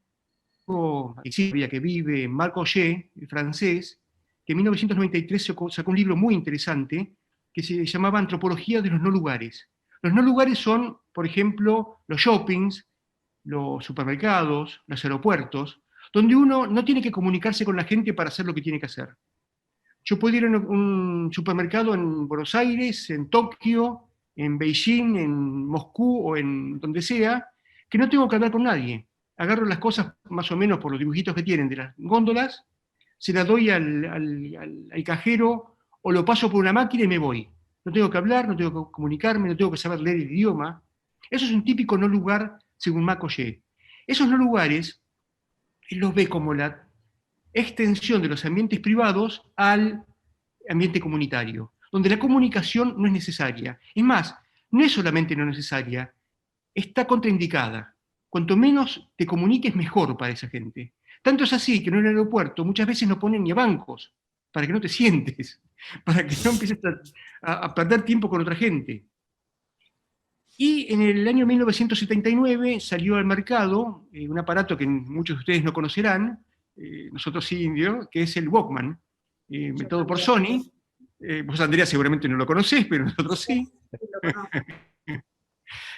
que vive, Marc Augé, francés, que en 1993 sacó un libro muy interesante que se llamaba Antropología de los no lugares. Los no lugares son, por ejemplo, los shoppings, los supermercados, los aeropuertos, donde uno no tiene que comunicarse con la gente para hacer lo que tiene que hacer. Yo puedo ir a un supermercado en Buenos Aires, en Tokio, en Beijing, en Moscú o en donde sea, que no tengo que hablar con nadie. Agarro las cosas más o menos por los dibujitos que tienen de las góndolas, se las doy al cajero o lo paso por una máquina y me voy. No tengo que hablar, no tengo que comunicarme, no tengo que saber leer el idioma. Eso es un típico no lugar según Marc Augé. Esos no lugares él los ve como la extensión de los ambientes privados al ambiente comunitario, donde la comunicación no es necesaria. Es más, no es solamente no necesaria, está contraindicada. Cuanto menos te comuniques, mejor para esa gente. Tanto es así que en un aeropuerto muchas veces no ponen ni a bancos, para que no te sientes, para que no empieces a perder tiempo con otra gente. Y en el año 1979 salió al mercado un aparato que muchos de ustedes no conocerán, nosotros sí, Indio, que es el Walkman, inventado por Sony. Vos, Andrea, seguramente no lo conocés, pero nosotros sí.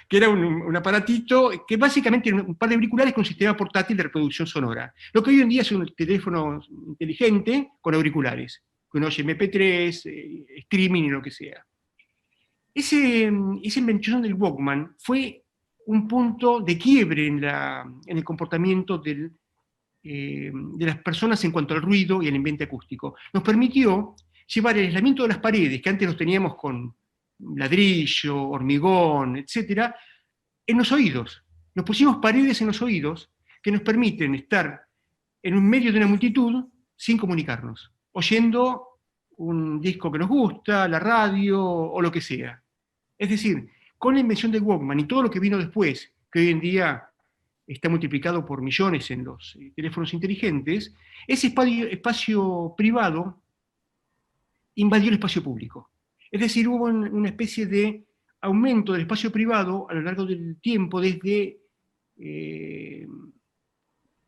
Que era un aparatito que básicamente era un par de auriculares con un sistema portátil de reproducción sonora. Lo que hoy en día es un teléfono inteligente con auriculares, con oye MP3, streaming y lo que sea. Esa invención del Walkman fue un punto de quiebre en el comportamiento de las personas en cuanto al ruido y al ambiente acústico. Nos permitió llevar el aislamiento de las paredes, que antes los teníamos con ladrillo, hormigón, etc., en los oídos. Nos pusimos paredes en los oídos que nos permiten estar en un medio de una multitud sin comunicarnos, oyendo un disco que nos gusta, la radio o lo que sea. Es decir, con la invención del Walkman y todo lo que vino después, que hoy en día está multiplicado por millones en los teléfonos inteligentes, ese espacio privado invadió el espacio público. Es decir, hubo una especie de aumento del espacio privado a lo largo del tiempo, desde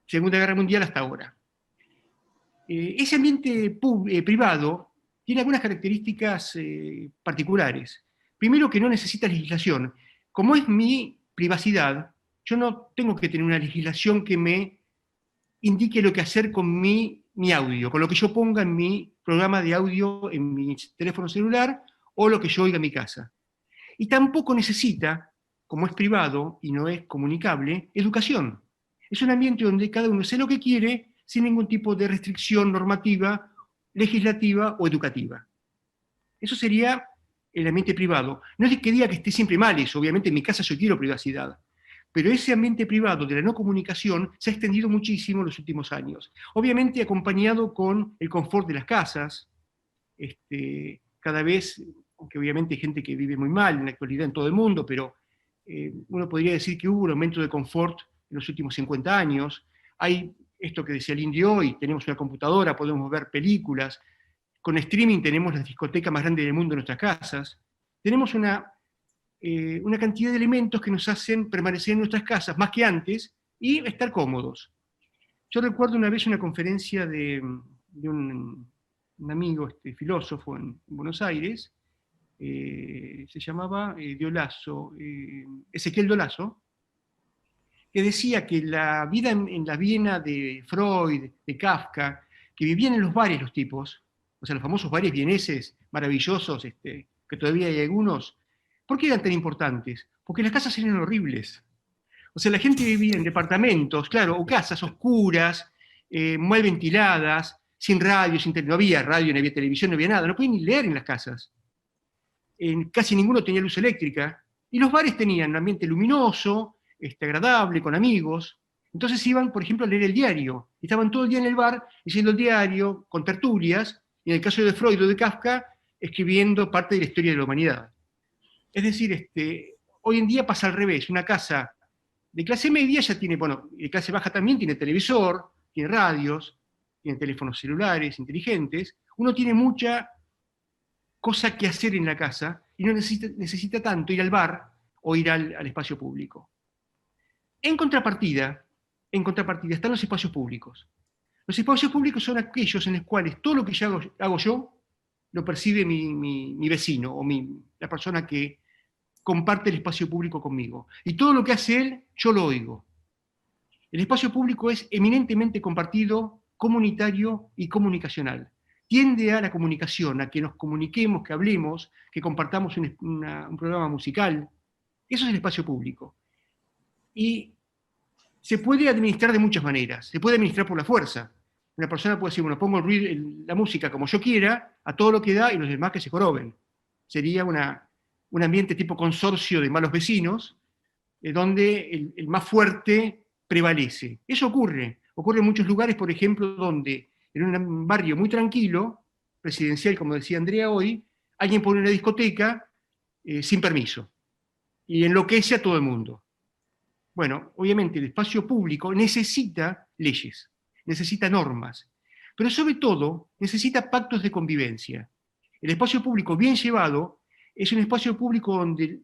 Segunda Guerra Mundial hasta ahora. Ese ambiente privado tiene algunas características particulares. Primero, que no necesita legislación. Como es mi privacidad, yo no tengo que tener una legislación que me indique lo que hacer con mi audio, con lo que yo ponga en mi programa de audio en mi teléfono celular o lo que yo oiga en mi casa. Y tampoco necesita, como es privado y no es comunicable, educación. Es un ambiente donde cada uno hace lo que quiere sin ningún tipo de restricción normativa, legislativa o educativa. Eso sería el ambiente privado. No es que diga que esté siempre mal eso, obviamente en mi casa yo quiero privacidad, pero ese ambiente privado de la no comunicación se ha extendido muchísimo en los últimos años. Obviamente acompañado con el confort de las casas, cada vez, aunque obviamente hay gente que vive muy mal en la actualidad en todo el mundo, pero uno podría decir que hubo un aumento de confort en los últimos 50 años. Hay esto que decía el Indio hoy, tenemos una computadora, podemos ver películas, con streaming tenemos la discoteca más grande del mundo en nuestras casas, tenemos una cantidad de elementos que nos hacen permanecer en nuestras casas más que antes y estar cómodos. Yo recuerdo una vez una conferencia de un amigo, filósofo en Buenos Aires, se llamaba Ezequiel Dolazo, que decía que la vida en la Viena de Freud, de Kafka, que vivían en los bares los tipos, o sea, los famosos bares vieneses maravillosos, que todavía hay algunos, ¿por qué eran tan importantes? Porque las casas eran horribles. O sea, la gente vivía en departamentos, claro, o casas oscuras, mal ventiladas, sin radio, no había radio, no había televisión, no había nada, no podían ni leer en las casas. Casi ninguno tenía luz eléctrica, y los bares tenían un ambiente luminoso, agradable, con amigos. Entonces iban, por ejemplo, a leer el diario, y estaban todo el día en el bar, leyendo el diario, con tertulias, y en el caso de Freud o de Kafka, escribiendo parte de la historia de la humanidad. Es decir, hoy en día pasa al revés, una casa de clase media ya tiene, bueno, de clase baja también tiene televisor, tiene radios, tiene teléfonos celulares inteligentes, uno tiene mucha cosa que hacer en la casa y no necesita tanto ir al bar o ir al espacio público. En contrapartida están los espacios públicos. Los espacios públicos son aquellos en los cuales todo lo que hago yo lo percibe mi vecino o la persona que comparte el espacio público conmigo. Y todo lo que hace él, yo lo oigo. El espacio público es eminentemente compartido, comunitario y comunicacional. Tiende a la comunicación, a que nos comuniquemos, que hablemos, que compartamos un programa musical. Eso es el espacio público. Y se puede administrar de muchas maneras. Se puede administrar por la fuerza. Una persona puede decir, bueno, pongo la música como yo quiera, a todo lo que da, y los demás que se joroben. Sería un ambiente tipo consorcio de malos vecinos, donde el más fuerte prevalece. Eso ocurre en muchos lugares, por ejemplo, donde en un barrio muy tranquilo, residencial, como decía Andrea hoy, alguien pone una discoteca sin permiso, y enloquece a todo el mundo. Bueno, obviamente el espacio público necesita leyes, necesita normas, pero sobre todo necesita pactos de convivencia. El espacio público bien llevado es un espacio público donde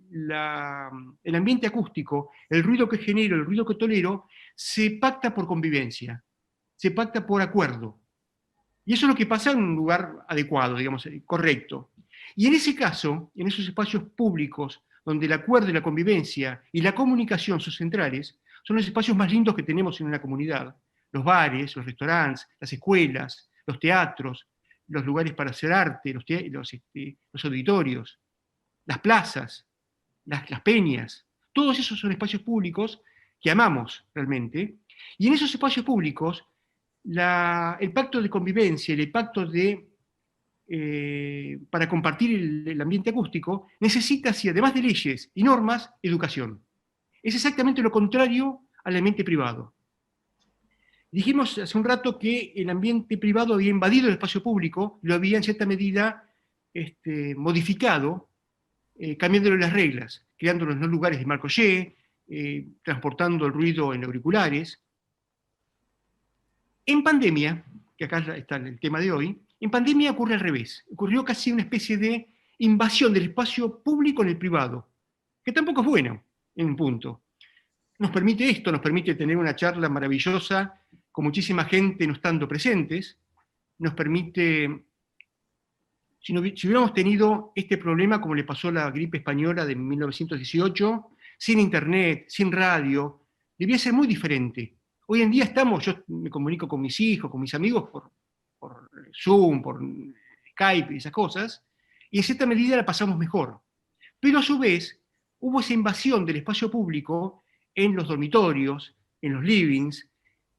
el ambiente acústico, el ruido que genero, el ruido que tolero, se pacta por convivencia, se pacta por acuerdo. Y eso es lo que pasa en un lugar adecuado, digamos, correcto. Y en ese caso, en esos espacios públicos, donde el acuerdo y la convivencia y la comunicación son centrales, son los espacios más lindos que tenemos en una comunidad. Los bares, los restaurantes, las escuelas, los teatros, los lugares para hacer arte, los auditorios, las plazas, las peñas. Todos esos son espacios públicos que amamos realmente. Y en esos espacios públicos, el pacto de convivencia, el pacto para compartir el ambiente acústico, necesita, sí, además de leyes y normas, educación. Es exactamente lo contrario al ambiente privado. Dijimos hace un rato que el ambiente privado había invadido el espacio público, lo había en cierta medida modificado, cambiándole las reglas, creando los lugares de Marcollé, transportando el ruido en auriculares. En pandemia, que acá está el tema de hoy, en pandemia ocurre al revés. Ocurrió casi una especie de invasión del espacio público en el privado, que tampoco es bueno, en un punto. Nos permite esto, nos permite tener una charla maravillosa con muchísima gente no estando presentes, nos permite, si hubiéramos tenido este problema como le pasó a la gripe española de 1918, sin internet, sin radio, debía ser muy diferente. Hoy en día yo me comunico con mis hijos, con mis amigos por Zoom, por Skype y esas cosas, y en cierta medida la pasamos mejor. Pero a su vez, hubo esa invasión del espacio público en los dormitorios, en los livings.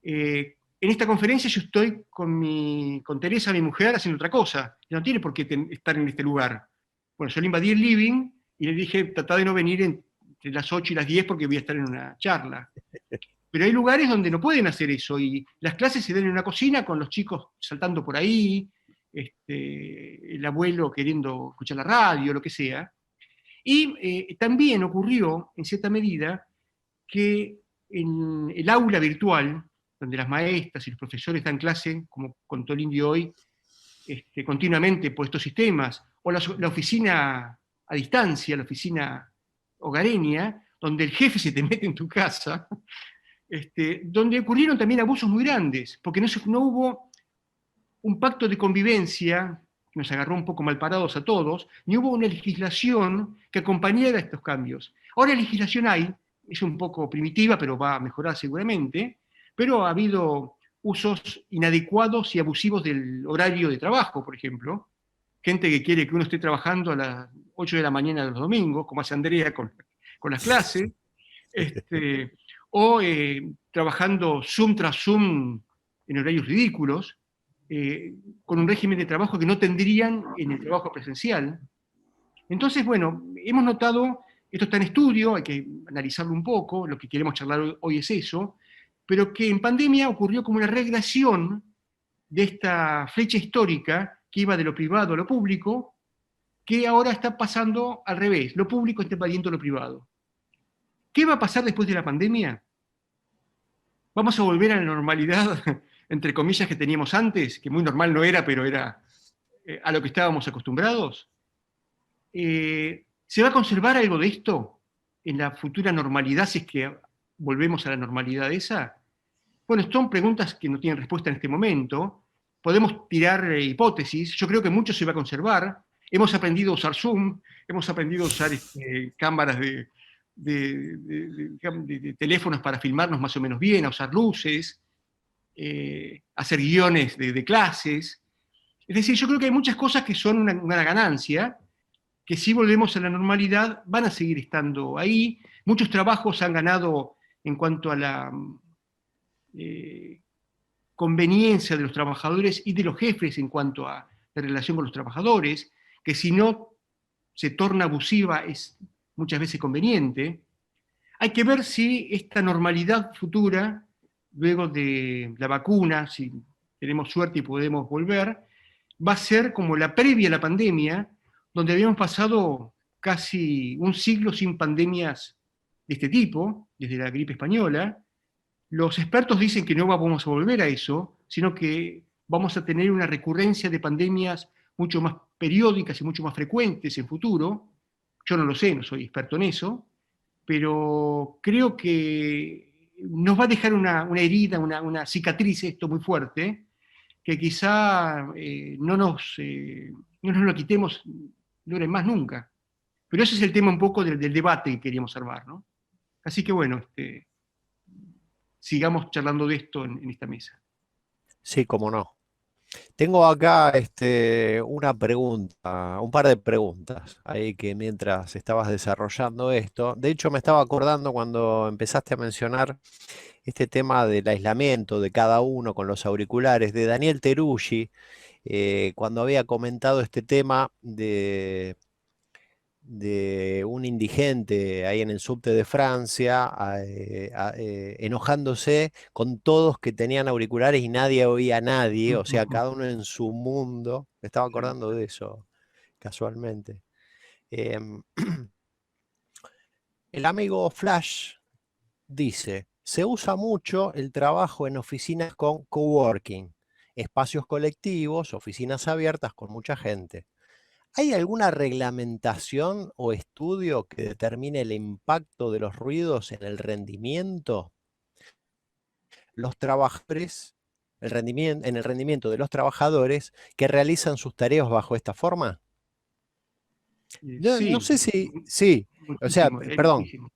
En esta conferencia yo estoy con Teresa, mi mujer, haciendo otra cosa. No tiene por qué estar en este lugar. Bueno, yo le invadí el living y le dije, tratá de no venir entre las 8 y las 10 porque voy a estar en una charla. Pero hay lugares donde no pueden hacer eso, y las clases se dan en una cocina con los chicos saltando por ahí, el abuelo queriendo escuchar la radio, lo que sea. Y también ocurrió, en cierta medida, que en el aula virtual, donde las maestras y los profesores dan clase, como contó el Indio hoy, continuamente por estos sistemas, o la oficina a distancia, la oficina hogareña, donde el jefe se te mete en tu casa, donde ocurrieron también abusos muy grandes, porque no hubo un pacto de convivencia, que nos agarró un poco mal parados a todos, ni hubo una legislación que acompañara estos cambios. Ahora la legislación es un poco primitiva, pero va a mejorar seguramente, pero ha habido usos inadecuados y abusivos del horario de trabajo, por ejemplo. Gente que quiere que uno esté trabajando a las 8 de la mañana de los domingos, como hace Andrea con las clases, o trabajando Zoom tras Zoom en horarios ridículos, con un régimen de trabajo que no tendrían en el trabajo presencial. Entonces, bueno, hemos notado, esto está en estudio, hay que analizarlo un poco, lo que queremos charlar hoy es eso, pero que en pandemia ocurrió como una regresión de esta flecha histórica que iba de lo privado a lo público, que ahora está pasando al revés, lo público está invadiendo lo privado. ¿Qué va a pasar después de la pandemia? ¿Vamos a volver a la normalidad entre comillas, que teníamos antes, que muy normal no era, pero era a lo que estábamos acostumbrados. ¿Se va a conservar algo de esto en la futura normalidad, si es que volvemos a la normalidad esa? Bueno, son preguntas que no tienen respuesta en este momento. Podemos tirar hipótesis. Yo creo que mucho se va a conservar. Hemos aprendido a usar Zoom, hemos aprendido a usar cámaras de teléfonos para filmarnos más o menos bien, a usar luces, hacer guiones de clases. Es decir, yo creo que hay muchas cosas que son una ganancia, que si volvemos a la normalidad van a seguir estando ahí. Muchos trabajos han ganado en cuanto a la conveniencia de los trabajadores y de los jefes en cuanto a la relación con los trabajadores, que si no se torna abusiva es muchas veces conveniente. Hay que ver si esta normalidad futura, luego de la vacuna, si tenemos suerte y podemos volver, va a ser como la previa a la pandemia, donde habíamos pasado casi un siglo sin pandemias de este tipo, desde la gripe española. Los expertos dicen que no vamos a volver a eso, sino que vamos a tener una recurrencia de pandemias mucho más periódicas y mucho más frecuentes en futuro. Yo no lo sé, no soy experto en eso, pero creo que nos va a dejar una herida, una cicatriz esto muy fuerte, que quizá no nos lo quitemos, dure más nunca. Pero ese es el tema un poco del debate que queríamos armar, ¿no? Así que bueno, sigamos charlando de esto en esta mesa. Sí, cómo no. Tengo acá una pregunta, un par de preguntas ahí que mientras estabas desarrollando esto, de hecho me estaba acordando cuando empezaste a mencionar este tema del aislamiento de cada uno con los auriculares, de Daniel Teruggi, cuando había comentado este tema de un indigente ahí en el subte de Francia, enojándose con todos que tenían auriculares y nadie oía a nadie, o sea, cada uno en su mundo. Me estaba acordando de eso, casualmente. El amigo Flash dice, se usa mucho el trabajo en oficinas con coworking, espacios colectivos, oficinas abiertas con mucha gente. ¿Hay alguna reglamentación o estudio que determine el impacto de los ruidos en el rendimiento? Los trabajadores, en el rendimiento de los trabajadores que realizan sus tareas bajo esta forma. Sí, No sé si, sí, o sea, perdón, muchísimo.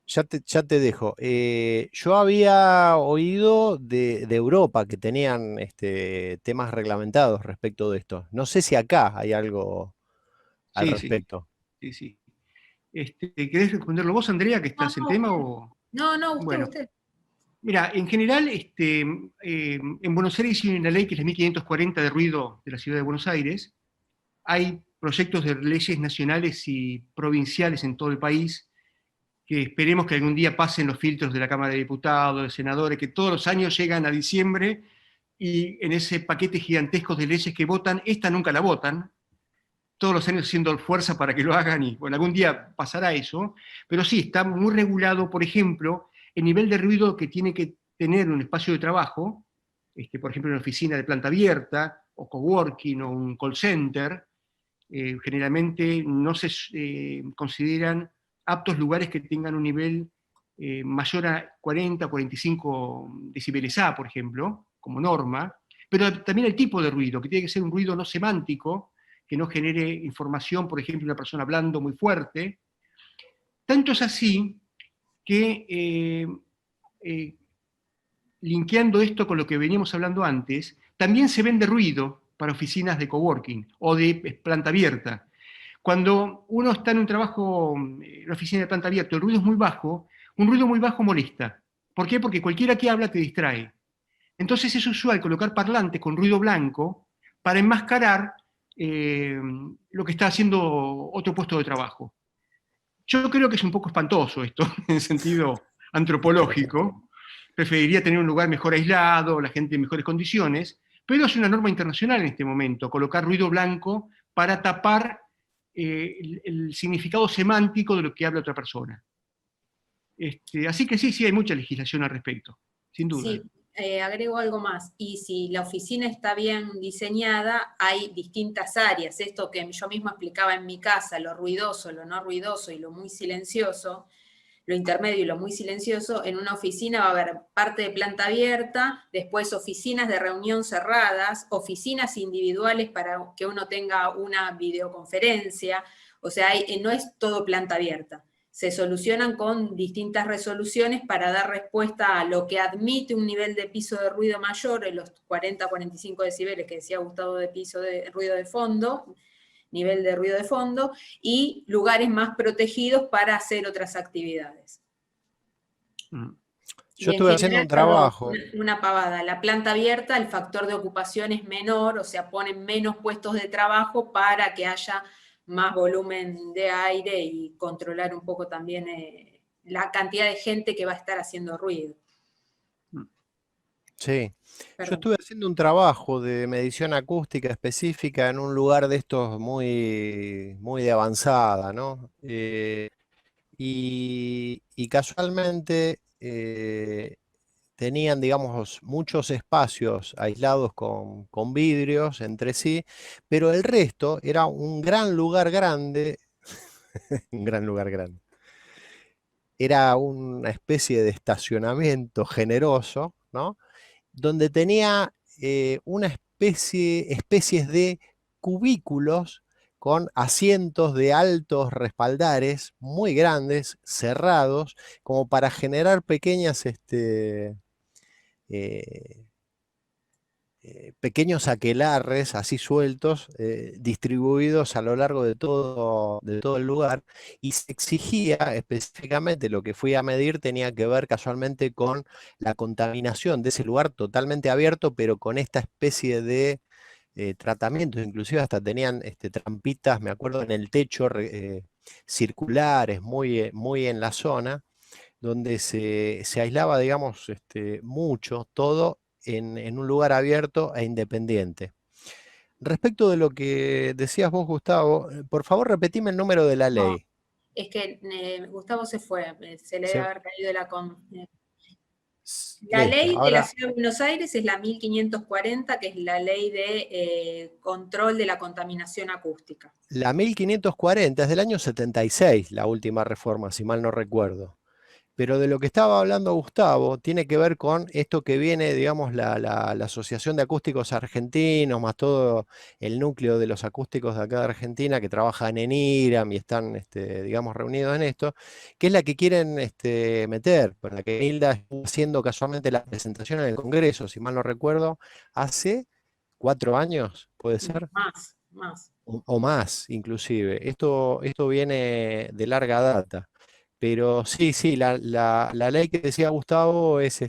ya te dejo. Yo había oído de Europa que tenían temas reglamentados respecto de esto. No sé si acá hay algo al Sí, respecto. sí. ¿Querés responderlo vos, Andrea, que estás en tema? O... No, Bueno, usted. mira, en general, en Buenos Aires hay una ley que es la 1540 de ruido de la ciudad de Buenos Aires. Hay proyectos de leyes nacionales y provinciales en todo el país que esperemos que algún día pasen los filtros de la Cámara de Diputados, de senadores, que todos los años llegan a diciembre y en ese paquete gigantesco de leyes que votan, esta nunca la votan, todos los años haciendo fuerza para que lo hagan y bueno, algún día pasará eso, pero sí, está muy regulado, por ejemplo, el nivel de ruido que tiene que tener un espacio de trabajo, por ejemplo, una oficina de planta abierta, o coworking, o un call center. Generalmente no se consideran aptos lugares que tengan un nivel mayor a 40 o 45 decibeles A, por ejemplo, como norma, pero también el tipo de ruido, que tiene que ser un ruido no semántico, que no genere información, por ejemplo, una persona hablando muy fuerte. Tanto es así que, linkeando esto con lo que veníamos hablando antes, también se vende ruido para oficinas de coworking o de planta abierta. Cuando uno está en un trabajo, en una oficina de planta abierta, el ruido es muy bajo, un ruido muy bajo molesta. ¿Por qué? Porque cualquiera que habla te distrae. Entonces es usual colocar parlantes con ruido blanco para enmascarar lo que está haciendo otro puesto de trabajo. Yo creo que es un poco espantoso esto, en sentido antropológico. Preferiría tener un lugar mejor aislado, la gente en mejores condiciones, pero es una norma internacional en este momento, colocar ruido blanco para tapar el significado semántico de lo que habla otra persona. Así que sí, hay mucha legislación al respecto, sin duda. Sí, agrego algo más, y si la oficina está bien diseñada, hay distintas áreas. Esto que yo misma explicaba en mi casa, lo ruidoso, lo no ruidoso y lo muy silencioso, lo intermedio y lo muy silencioso, en una oficina va a haber parte de planta abierta, después oficinas de reunión cerradas, oficinas individuales para que uno tenga una videoconferencia, o sea, no es todo planta abierta. Se solucionan con distintas resoluciones para dar respuesta a lo que admite un nivel de piso de ruido mayor, en los 40-45 decibeles que decía Gustavo de piso de ruido de fondo, nivel de ruido de fondo, y lugares más protegidos para hacer otras actividades. Yo estuve haciendo un trabajo. Una pavada, la planta abierta, el factor de ocupación es menor, o sea, ponen menos puestos de trabajo para que haya más volumen de aire y controlar un poco también la cantidad de gente que va a estar haciendo ruido. Sí, Perdón. yo estuve haciendo un trabajo de medición acústica específica en un lugar de estos muy, muy de avanzada, ¿no? Y casualmente tenían, digamos, muchos espacios aislados con vidrios entre sí, pero el resto era un gran lugar grande, un gran lugar grande. Era una especie de estacionamiento generoso, ¿no? Donde tenía especies de cubículos con asientos de altos respaldares muy grandes, cerrados, como para generar pequeñas, eh, pequeños aquelarres así sueltos, distribuidos a lo largo de todo el lugar, y se exigía específicamente, lo que fui a medir tenía que ver casualmente con la contaminación de ese lugar totalmente abierto, pero con esta especie de tratamientos, inclusive hasta tenían trampitas, me acuerdo, en el techo circulares, muy en la zona, donde se aislaba, digamos, mucho todo en un lugar abierto e independiente. Respecto de lo que decías vos, Gustavo, por favor repetime el número de la No, ley. es que Gustavo se fue, se le debe haber caído de la... La Listo, ley de la ahora Ciudad de Buenos Aires es la 1540, que es la ley de control de la contaminación acústica. la 1540 es del año 76, la última reforma, si mal no recuerdo. Pero de lo que estaba hablando Gustavo tiene que ver con esto que viene, digamos, la Asociación de Acústicos Argentinos, más todo el núcleo de los acústicos de acá de Argentina que trabajan en IRAM y están, digamos, reunidos en esto, que es la que quieren meter, por la que Hilda estuvo haciendo casualmente la presentación en el Congreso, si mal no recuerdo, hace 4 años, ¿puede ser? Más. O más, inclusive. Esto viene de larga data. Pero sí, la ley que decía Gustavo es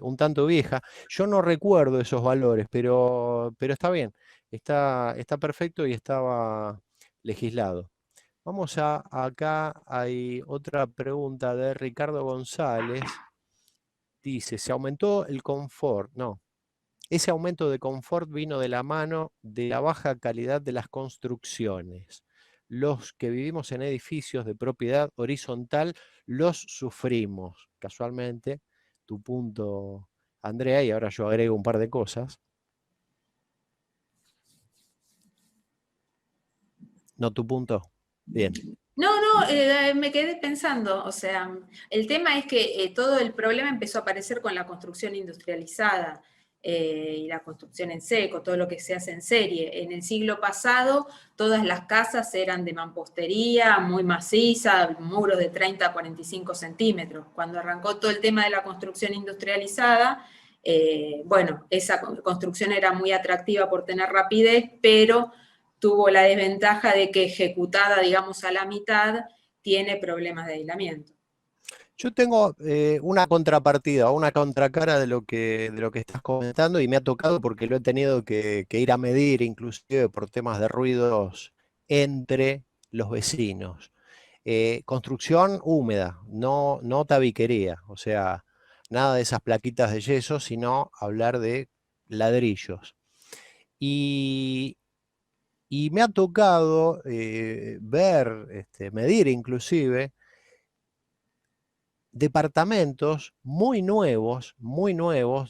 un tanto vieja. Yo no recuerdo esos valores, pero está bien, está perfecto y estaba legislado. Acá hay otra pregunta de Ricardo González. Dice, ¿se aumentó el confort? No. Ese aumento de confort vino de la mano de la baja calidad de las construcciones. Los que vivimos en edificios de propiedad horizontal los sufrimos. Casualmente, tu punto, Andrea, y ahora yo agrego un par de cosas. No, tu punto. Bien. No, me quedé pensando, o sea, el tema es que todo el problema empezó a aparecer con la construcción industrializada y la construcción en seco, todo lo que se hace en serie. En el siglo pasado, todas las casas eran de mampostería, muy maciza, muros de 30 a 45 centímetros. Cuando arrancó todo el tema de la construcción industrializada, bueno, esa construcción era muy atractiva por tener rapidez, pero tuvo la desventaja de que ejecutada, digamos, a la mitad, tiene problemas de aislamiento. Yo tengo una contrapartida, una contracara de lo que estás comentando, y me ha tocado porque lo he tenido que ir a medir, inclusive por temas de ruidos entre los vecinos. Construcción húmeda, no tabiquería, o sea, nada de esas plaquitas de yeso, sino hablar de ladrillos. Y, y me ha tocado ver, medir inclusive, departamentos muy nuevos,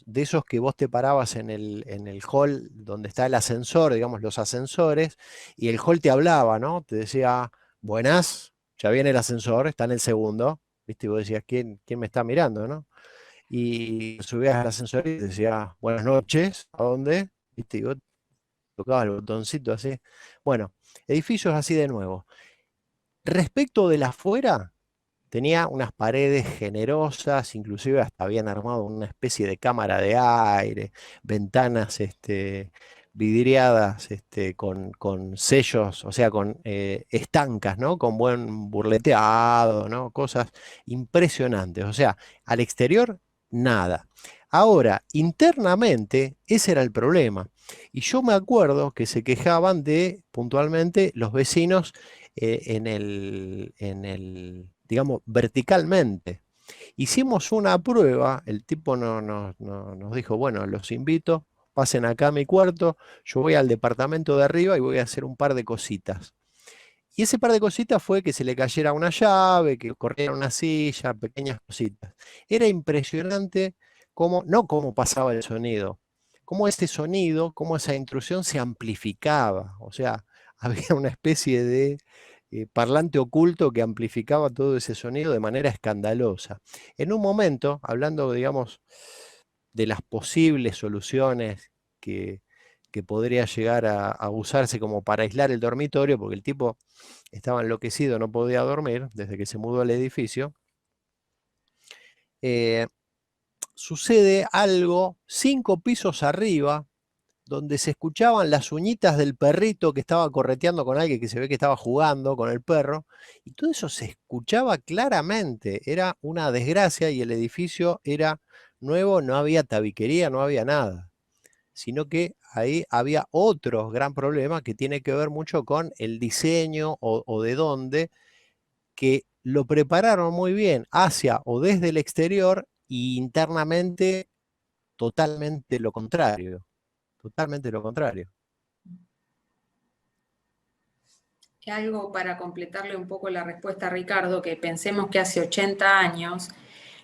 de esos que vos te parabas en el hall donde está el ascensor, digamos, los ascensores, y el hall te hablaba, ¿no? Te decía, buenas, ya viene el ascensor, está en el segundo, ¿viste? Y vos decías, ¿quién me está mirando, no? Y subías al ascensor y te decía, buenas noches, ¿a dónde? ¿Viste? Y vos tocabas el botoncito así. Bueno, edificios así de nuevo. Respecto de la afuera, tenía unas paredes generosas, inclusive hasta habían armado una especie de cámara de aire, ventanas vidriadas con sellos, o sea, con estancas, ¿no? Con buen burleteado, ¿no? Cosas impresionantes. O sea, al exterior, nada. Ahora, internamente, ese era el problema. Y yo me acuerdo que se quejaban de, puntualmente, los vecinos digamos, verticalmente. Hicimos una prueba, el tipo nos dijo, bueno, los invito, pasen acá a mi cuarto, yo voy al departamento de arriba y voy a hacer un par de cositas. Y ese par de cositas fue que se le cayera una llave, que corriera una silla, pequeñas cositas. Era impresionante no cómo pasaba el sonido, cómo ese sonido, cómo esa intrusión se amplificaba. O sea, había una especie de parlante oculto que amplificaba todo ese sonido de manera escandalosa. En un momento, hablando, digamos, de las posibles soluciones que podría llegar a usarse como para aislar el dormitorio, porque el tipo estaba enloquecido, no podía dormir desde que se mudó al edificio, sucede algo 5 pisos arriba, donde se escuchaban las uñitas del perrito que estaba correteando con alguien que se ve que estaba jugando con el perro, y todo eso se escuchaba claramente. Era una desgracia y el edificio era nuevo, no había tabiquería, no había nada, sino que ahí había otro gran problema que tiene que ver mucho con el diseño o de dónde, que lo prepararon muy bien hacia o desde el exterior y internamente totalmente lo contrario. Totalmente lo contrario. Algo para completarle un poco la respuesta a Ricardo, que pensemos que hace 80 años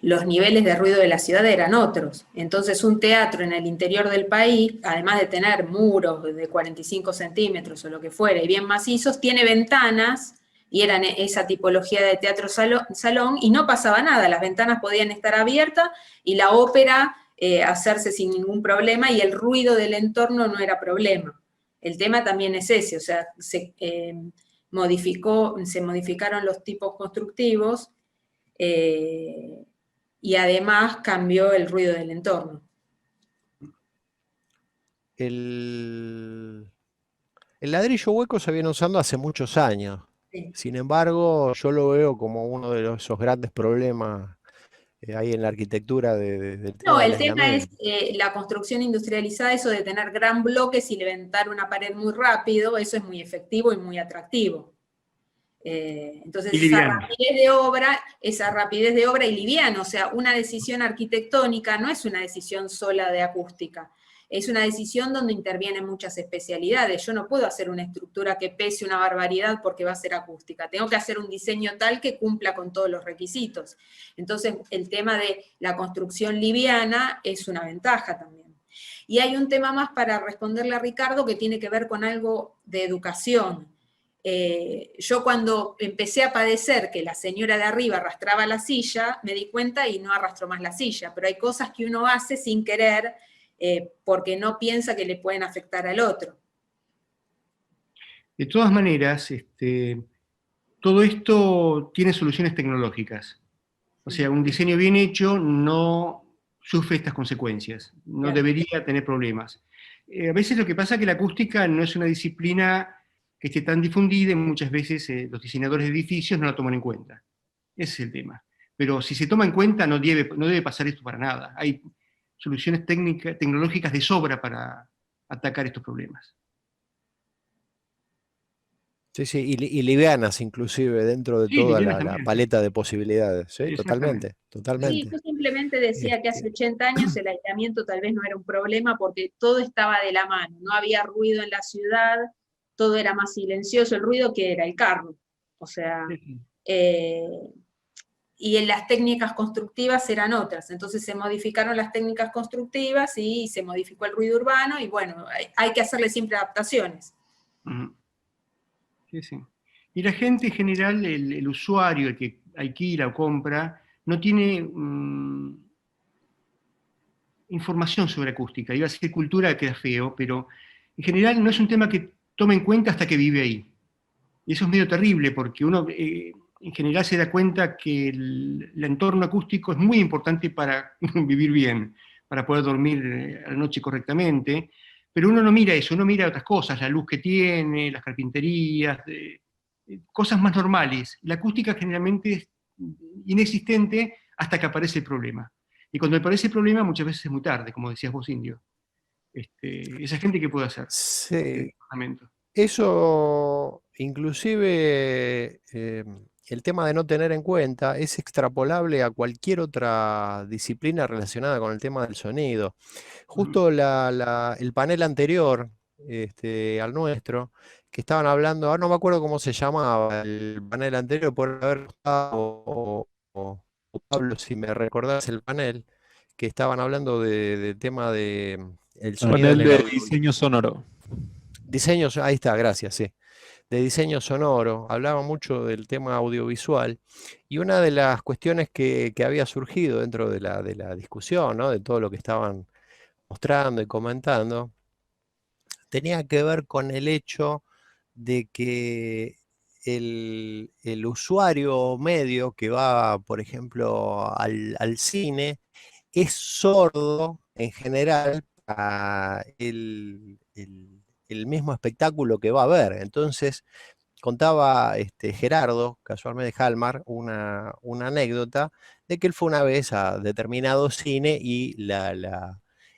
los niveles de ruido de la ciudad eran otros. Entonces un teatro en el interior del país, además de tener muros de 45 centímetros o lo que fuera y bien macizos, tiene ventanas y eran esa tipología de teatro salón y no pasaba nada, las ventanas podían estar abiertas y la ópera hacerse sin ningún problema y el ruido del entorno no era problema. El tema también es ese, o sea, se modificaron los tipos constructivos y además cambió el ruido del entorno. El ladrillo hueco se viene usando hace muchos años. Sí. Sin embargo, yo lo veo como uno de esos grandes problemas ahí en la arquitectura del tema No, del el tema es aislamiento. la construcción industrializada, eso de tener gran bloques y levantar una pared muy rápido, eso es muy efectivo y muy atractivo. Entonces esa rapidez de obra y liviano, o sea, una decisión arquitectónica no es una decisión sola de acústica, es una decisión donde intervienen muchas especialidades. Yo no puedo hacer una estructura que pese una barbaridad porque va a ser acústica, tengo que hacer un diseño tal que cumpla con todos los requisitos. Entonces el tema de la construcción liviana es una ventaja también. Y hay un tema más para responderle a Ricardo que tiene que ver con algo de educación. Yo cuando empecé a padecer que la señora de arriba arrastraba la silla, me di cuenta y no arrastró más la silla, pero hay cosas que uno hace sin querer porque no piensa que le pueden afectar al otro. De todas maneras, todo esto tiene soluciones tecnológicas. O sea, un diseño bien hecho no sufre estas consecuencias, no debería tener problemas. A veces lo que pasa es que la acústica no es una disciplina que esté tan difundida y muchas veces los diseñadores de edificios no la toman en cuenta. Ese es el tema. Pero si se toma en cuenta no debe pasar esto para nada. Hay soluciones tecnológicas de sobra para atacar estos problemas. Sí, sí, y livianas inclusive dentro de Sí, toda livianas la también. paleta de posibilidades. ¿Sí? Exactamente. Totalmente. Sí, yo simplemente decía que hace 80 años el aislamiento tal vez no era un problema porque todo estaba de la mano, no había ruido en la ciudad, todo era más silencioso, el ruido que era el carro. O sea, y en las técnicas constructivas eran otras. Entonces se modificaron las técnicas constructivas y se modificó el ruido urbano, y bueno, hay que hacerle siempre adaptaciones. Sí, sí. Y la gente en general, el usuario, el que alquila o compra, no tiene información sobre acústica. Iba a decir cultura, queda feo, pero en general no es un tema que tome en cuenta hasta que vive ahí. Y eso es medio terrible, porque uno en general se da cuenta que el entorno acústico es muy importante para vivir bien, para poder dormir a la noche correctamente, pero uno no mira eso, uno mira otras cosas, la luz que tiene, las carpinterías, cosas más normales. La acústica generalmente es inexistente hasta que aparece el problema. Y cuando aparece el problema muchas veces es muy tarde, como decías vos, Indio. Esa gente, ¿qué puede hacer? Sí, eso inclusive el tema de no tener en cuenta es extrapolable a cualquier otra disciplina relacionada con el tema del sonido. Justo el panel anterior al nuestro, que estaban hablando, no me acuerdo cómo se llamaba el panel anterior, por haber Gustavo o Pablo, si me recordás el panel, que estaban hablando del tema de el sonido en Panel el de audio. diseño sonoro. Diseño, ahí está, gracias, sí. De diseño sonoro, hablaba mucho del tema audiovisual, y una de las cuestiones que había surgido dentro de la discusión, ¿no? De todo lo que estaban mostrando y comentando, tenía que ver con el hecho de que el usuario medio que va, por ejemplo, al cine, es sordo en general a el mismo espectáculo que va a ver. Entonces, contaba Gerardo, casualmente Halmar, una anécdota de que él fue una vez a determinado cine y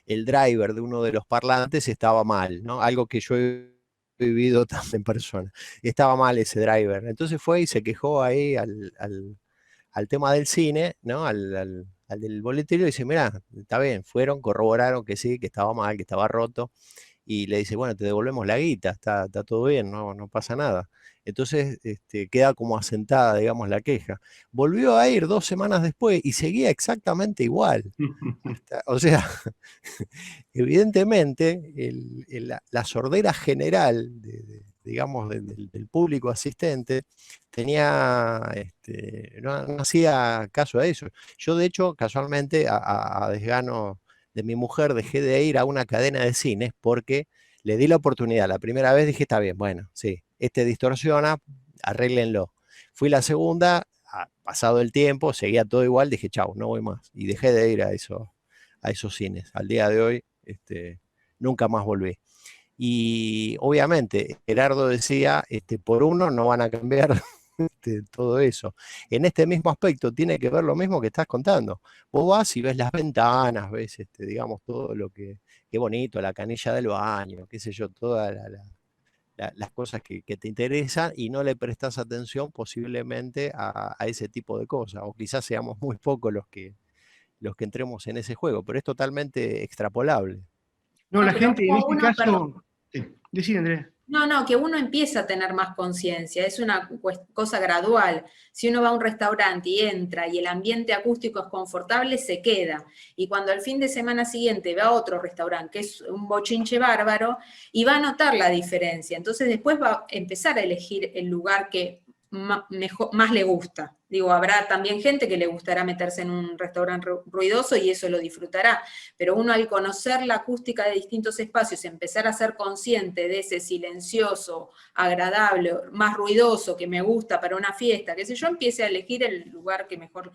el driver de uno de los parlantes estaba mal, ¿no? Algo que yo he vivido también en persona. Estaba mal ese driver. Entonces fue y se quejó ahí al tema del cine, ¿no? Al del boleterio, y dice, mira, está bien, fueron, corroboraron que sí, que estaba mal, que estaba roto, y le dice, bueno, te devolvemos la guita, está todo bien, no pasa nada. Entonces queda como asentada, digamos, la queja. Volvió a ir 2 semanas después y seguía exactamente igual. O sea, evidentemente la sordera general, digamos, del público asistente, no hacía caso a eso. Yo, de hecho, casualmente, a desgano de mi mujer, dejé de ir a una cadena de cines porque le di la oportunidad. La primera vez dije, está bien, bueno, sí, distorsiona, arréglenlo. Fui la segunda, pasado el tiempo, seguía todo igual, dije, chau, no voy más. Y dejé de ir a esos cines. Al día de hoy, nunca más volví. Y obviamente, Gerardo decía, por uno no van a cambiar todo eso. En este mismo aspecto tiene que ver lo mismo que estás contando. Vos vas y ves las ventanas, ves, digamos, todo lo que, qué bonito, la canilla del baño, qué sé yo, todas las cosas que te interesan, y no le prestas atención posiblemente a ese tipo de cosas. O quizás seamos muy pocos los que entremos en ese juego, pero es totalmente extrapolable. No, la pero gente en este caso... perdón. Decí, Andrea. No, que uno empieza a tener más conciencia, es una cosa gradual. Si uno va a un restaurante y entra y el ambiente acústico es confortable, se queda. Y cuando al fin de semana siguiente va a otro restaurante, que es un bochinche bárbaro, y va a notar la diferencia. Entonces después va a empezar a elegir el lugar que más le gusta. Digo, habrá también gente que le gustará meterse en un restaurante ruidoso y eso lo disfrutará, pero uno, al conocer la acústica de distintos espacios, empezar a ser consciente de ese silencioso, agradable, más ruidoso que me gusta para una fiesta, qué sé yo, empiece a elegir el lugar que mejor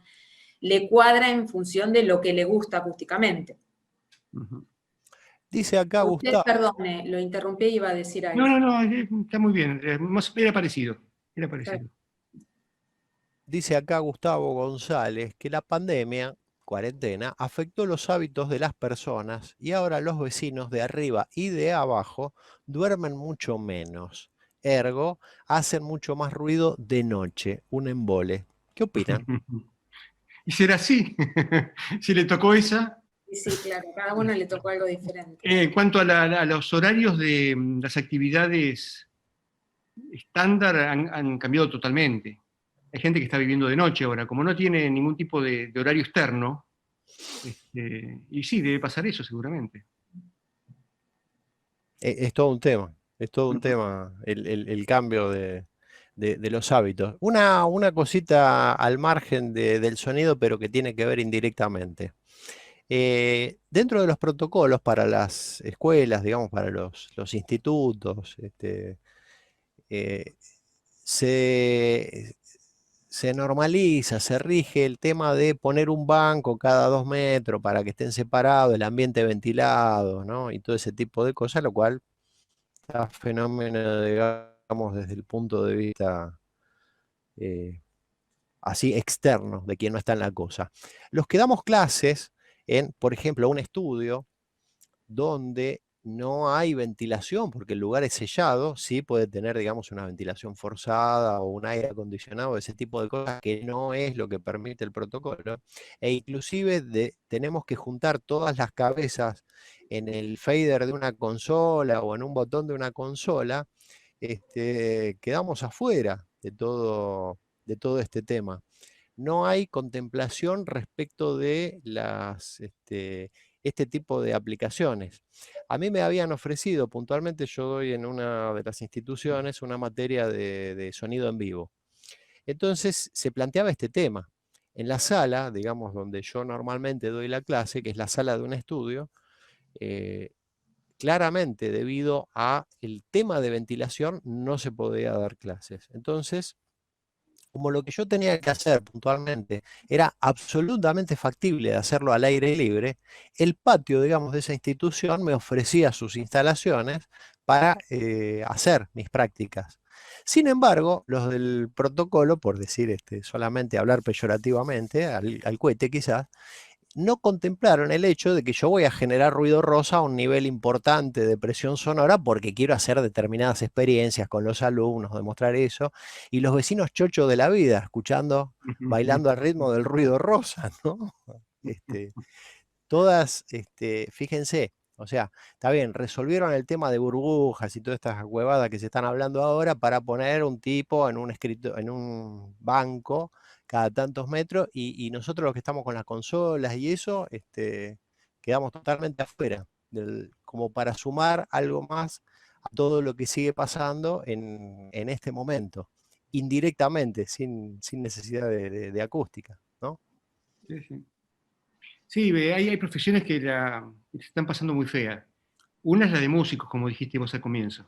le cuadra en función de lo que le gusta acústicamente. Dice acá Gustavo. Perdone, lo interrumpí y iba a decir algo. No, está muy bien, Andrea. Era parecido. Dice acá Gustavo González que la pandemia, cuarentena, afectó los hábitos de las personas y ahora los vecinos de arriba y de abajo duermen mucho menos. Ergo, hacen mucho más ruido de noche, un embole. ¿Qué opinan? Y será así. Si le tocó esa. Sí, claro, cada uno le tocó algo diferente. En cuanto a los horarios de las actividades estándar, han cambiado totalmente. hay gente que está viviendo de noche ahora, como no tiene ningún tipo de horario externo, y sí, debe pasar eso seguramente. Es todo un tema, es todo un tema el cambio de los hábitos. Una cosita al margen del sonido, pero que tiene que ver indirectamente. Dentro de los protocolos para las escuelas, digamos, para los institutos, se, se normaliza, se rige el tema de poner un banco cada 2 metros para que estén separados, el ambiente ventilado, ¿no? Y todo ese tipo de cosas, lo cual está fenómeno, digamos, desde el punto de vista así externo de quien no está en la cosa. Los que damos clases en, por ejemplo, un estudio donde no hay ventilación, porque el lugar es sellado, sí puede tener, digamos, una ventilación forzada o un aire acondicionado, ese tipo de cosas que no es lo que permite el protocolo. E inclusive tenemos que juntar todas las cabezas en el fader de una consola o en un botón de una consola, quedamos afuera de todo este tema. No hay contemplación respecto de este tipo de aplicaciones. A mí me habían ofrecido, puntualmente yo doy en una de las instituciones una materia de sonido en vivo. Entonces se planteaba este tema. En la sala, digamos, donde yo normalmente doy la clase, que es la sala de un estudio, claramente debido a el tema de ventilación no se podía dar clases. Entonces, como lo que yo tenía que hacer puntualmente era absolutamente factible de hacerlo al aire libre, el patio, digamos, de esa institución me ofrecía sus instalaciones para hacer mis prácticas. Sin embargo, los del protocolo, por decir solamente hablar peyorativamente, al cohete quizás, no contemplaron el hecho de que yo voy a generar ruido rosa a un nivel importante de presión sonora porque quiero hacer determinadas experiencias con los alumnos, demostrar eso, y los vecinos chochos de la vida, escuchando, bailando al ritmo del ruido rosa, ¿no? Todas, fíjense, o sea, está bien, resolvieron el tema de burbujas y todas estas huevadas que se están hablando ahora para poner un tipo en un banco cada tantos metros, y nosotros los que estamos con las consolas y eso, quedamos totalmente afuera, como para sumar algo más a todo lo que sigue pasando en este momento, indirectamente, sin necesidad de acústica, ¿no? Sí, sí. Sí, hay profesiones que se están pasando muy feas. Una es la de músicos, como dijiste vos al comienzo.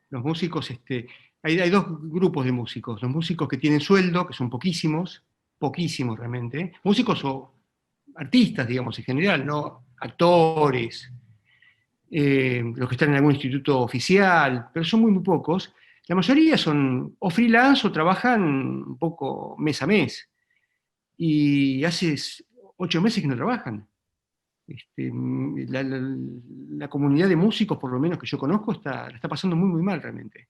Los músicos, hay dos grupos de músicos. Los músicos que tienen sueldo, que son poquísimos realmente. Músicos o artistas, digamos, en general, ¿no? Actores, los que están en algún instituto oficial, pero son muy, muy pocos. La mayoría son o freelance o trabajan un poco mes a mes. Y hace 8 meses que no trabajan. La comunidad de músicos, por lo menos que yo conozco, la está pasando muy, muy mal realmente.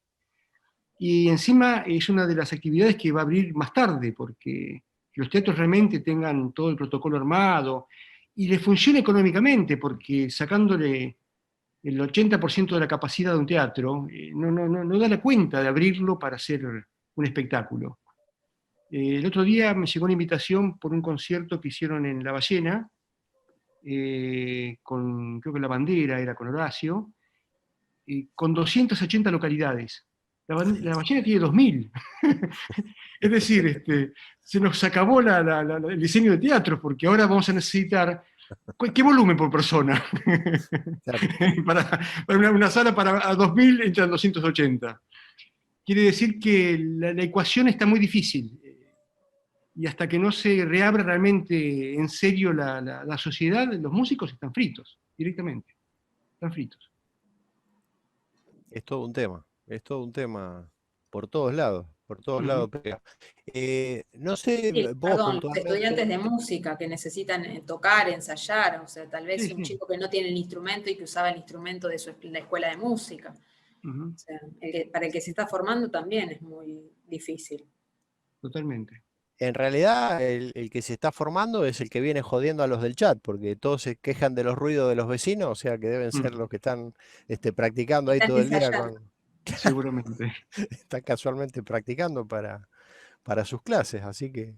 Y encima es una de las actividades que va a abrir más tarde, porque los teatros realmente tengan todo el protocolo armado y les funcione económicamente, porque sacándole el 80% de la capacidad de un teatro, no da la cuenta de abrirlo para hacer un espectáculo. El otro día me llegó una invitación por un concierto que hicieron en La Ballena, creo que La Bandera era con Horacio, con 280 localidades. La Ballena tiene 2000. Es decir, se nos acabó el diseño de teatro, porque ahora vamos a necesitar. ¿Qué volumen por persona? Claro. para una sala a 2000 entran 280. Quiere decir que la ecuación está muy difícil. Y hasta que no se reabra realmente en serio la sociedad, los músicos están fritos, directamente. Están fritos. Es todo un tema por todos lados, pega. No sé, Sí, vos perdón, los puntualmente. estudiantes de música que necesitan tocar, ensayar, o sea, tal vez Sí, un sí. chico que no tiene el instrumento y que usaba el instrumento de la escuela de música. Uh-huh. O sea, para el que se está formando también es muy difícil. Totalmente. En realidad, el que se está formando es el que viene jodiendo a los del chat, porque todos se quejan de los ruidos de los vecinos, o sea que deben ser los que están practicando ahí Están todo el día ensayando. Seguramente. están casualmente practicando para para sus clases, así que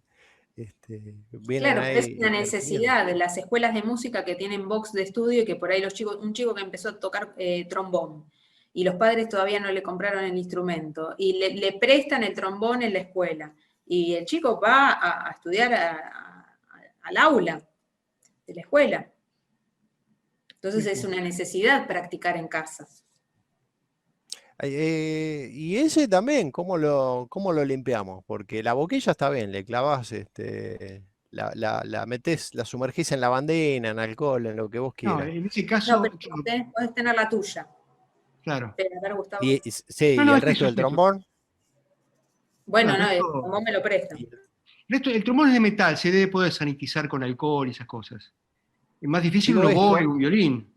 vienen Claro, pero es ahí una interviniendo. necesidad de las escuelas de música que tienen box de estudio y que por ahí los chicos, un chico que empezó a tocar trombón y los padres todavía no le compraron el instrumento y le prestan el trombón en la escuela y el chico va a estudiar al aula de la escuela. Entonces Sí, es sí. una necesidad practicar en casa. Y ese también, cómo lo limpiamos? Porque la boquilla está bien, le clavas, la metés, la sumergís en lavandina, en alcohol, en lo que vos No, quieras. en ese No, pero caso, podés tener la tuya. claro. Pero, a ver, Gustavo. Sí, No, y no, el es resto eso, del es eso. trombón. No, Bueno, el no, resto, como me lo prestan. el trombón es de metal, se debe poder sanitizar con alcohol y esas cosas. Es más difícil un Digo oboe o esto, un violín.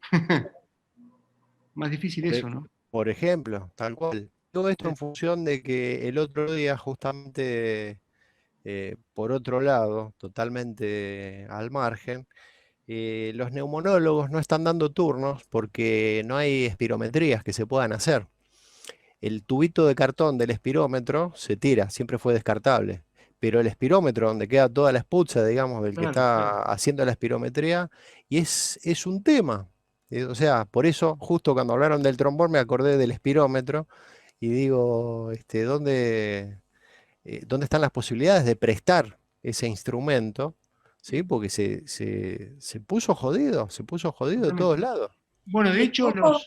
Más difícil por, e- eso, ¿no? por ejemplo, tal cual. Digo esto Sí. en función de que el otro día, justamente, por otro lado, totalmente al margen, los neumonólogos no están dando turnos porque no hay espirometrías que se puedan hacer. El tubito de cartón del espirómetro se tira, siempre fue descartable. Pero el espirómetro, donde queda toda la espucha, digamos, del que Claro, claro. está haciendo la espirometría, y es un tema. O sea, por eso, justo cuando hablaron del trombón, me acordé del espirómetro y digo, ¿dónde están las posibilidades de prestar ese instrumento? ¿Sí? Porque se puso jodido de todos Totalmente. lados. Bueno, de Que hecho, ojo,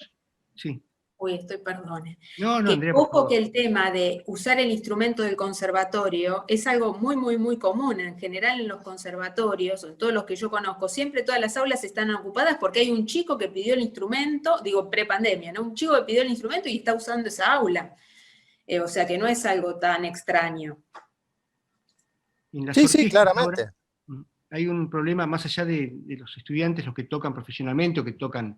Sí. uy, perdone. No, no, Que Andrea, por ojo que favor. el tema de usar el instrumento del conservatorio es algo muy, muy, muy común. En general en los conservatorios, o en todos los que yo conozco, siempre todas las aulas están ocupadas porque hay un chico que pidió el instrumento, digo, prepandemia, ¿no? Un chico que pidió el instrumento y está usando esa aula. O sea que no es algo tan extraño. En las Sí, sí, orquestas ahora claramente. hay un problema más allá de los estudiantes, los que tocan profesionalmente o que tocan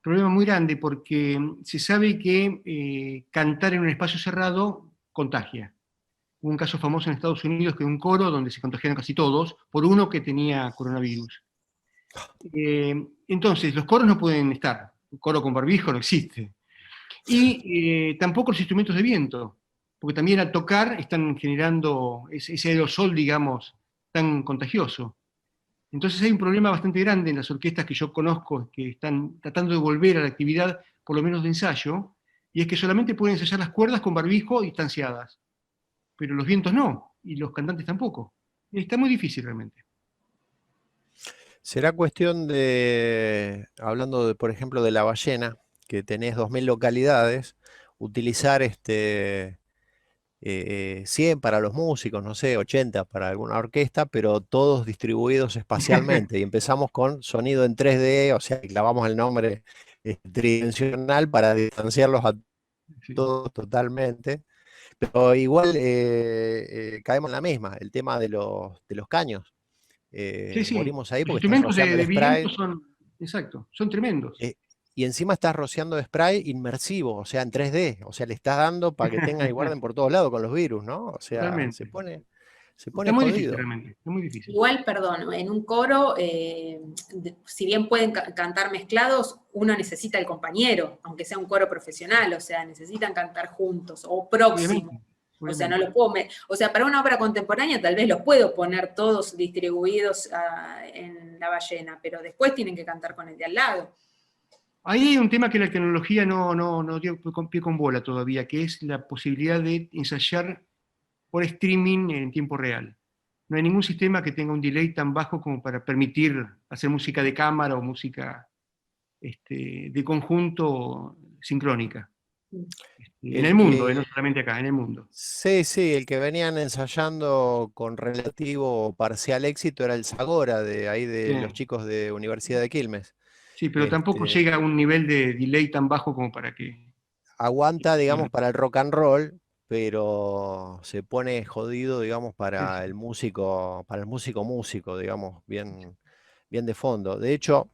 problema muy grande porque se sabe que cantar en un espacio cerrado contagia. Hubo un caso famoso en Estados Unidos que un coro donde se contagiaron casi todos por uno que tenía coronavirus. Entonces, los coros no pueden estar. Un coro con barbijo no existe. Y tampoco los instrumentos de viento, porque también al tocar están generando ese aerosol, digamos, tan contagioso. Entonces hay un problema bastante grande en las orquestas que yo conozco, que están tratando de volver a la actividad, por lo menos de ensayo, y es que solamente pueden ensayar las cuerdas con barbijo y distanciadas, pero los vientos no, y los cantantes tampoco. Está muy difícil realmente. Será cuestión de, hablando de, por ejemplo, de La Ballena, que tenés 2000 localidades, utilizar 100 para los músicos, no sé, 80 para alguna orquesta, pero todos distribuidos espacialmente. Y empezamos con sonido en 3D, o sea, clavamos el nombre tridimensional para distanciarlos a Sí, todos totalmente. Pero igual caemos en la misma, el tema de los caños. sí, sí. Morimos ahí Los porque estás instrumentos rociando de el viento spray. son, exacto, son tremendos. eh, y encima estás rociando spray inmersivo, o sea, en 3D. O sea, le estás dando para que tengan y guarden por todos lados con los virus, ¿no? O sea, Totalmente. se Está pone muy difícil jodido. realmente, está muy difícil. Igual, perdón, en un coro, si bien pueden cantar mezclados, uno necesita el compañero, aunque sea un coro profesional, o sea, necesitan cantar juntos o próximos. Obviamente, O sea, no obviamente. lo puedo. O sea, para una obra contemporánea tal vez los puedo poner todos distribuidos en La Ballena, pero después tienen que cantar con el de al lado. Ahí hay un tema que la tecnología no dio con pie con bola todavía, que es la posibilidad de ensayar por streaming en tiempo real. No hay ningún sistema que tenga un delay tan bajo como para permitir hacer música de cámara o música de conjunto sincrónica. En el El mundo, que, no solamente acá, en el mundo. sí, sí, el que venían ensayando con relativo parcial éxito era el Zagora, de ahí Sí, de los chicos de Universidad de Quilmes. sí, pero tampoco Este, llega a un nivel de delay tan bajo como para que... aguanta, digamos, para el rock and roll, pero se pone jodido, digamos, Sí, sí. para el músico, digamos, bien de fondo. De hecho,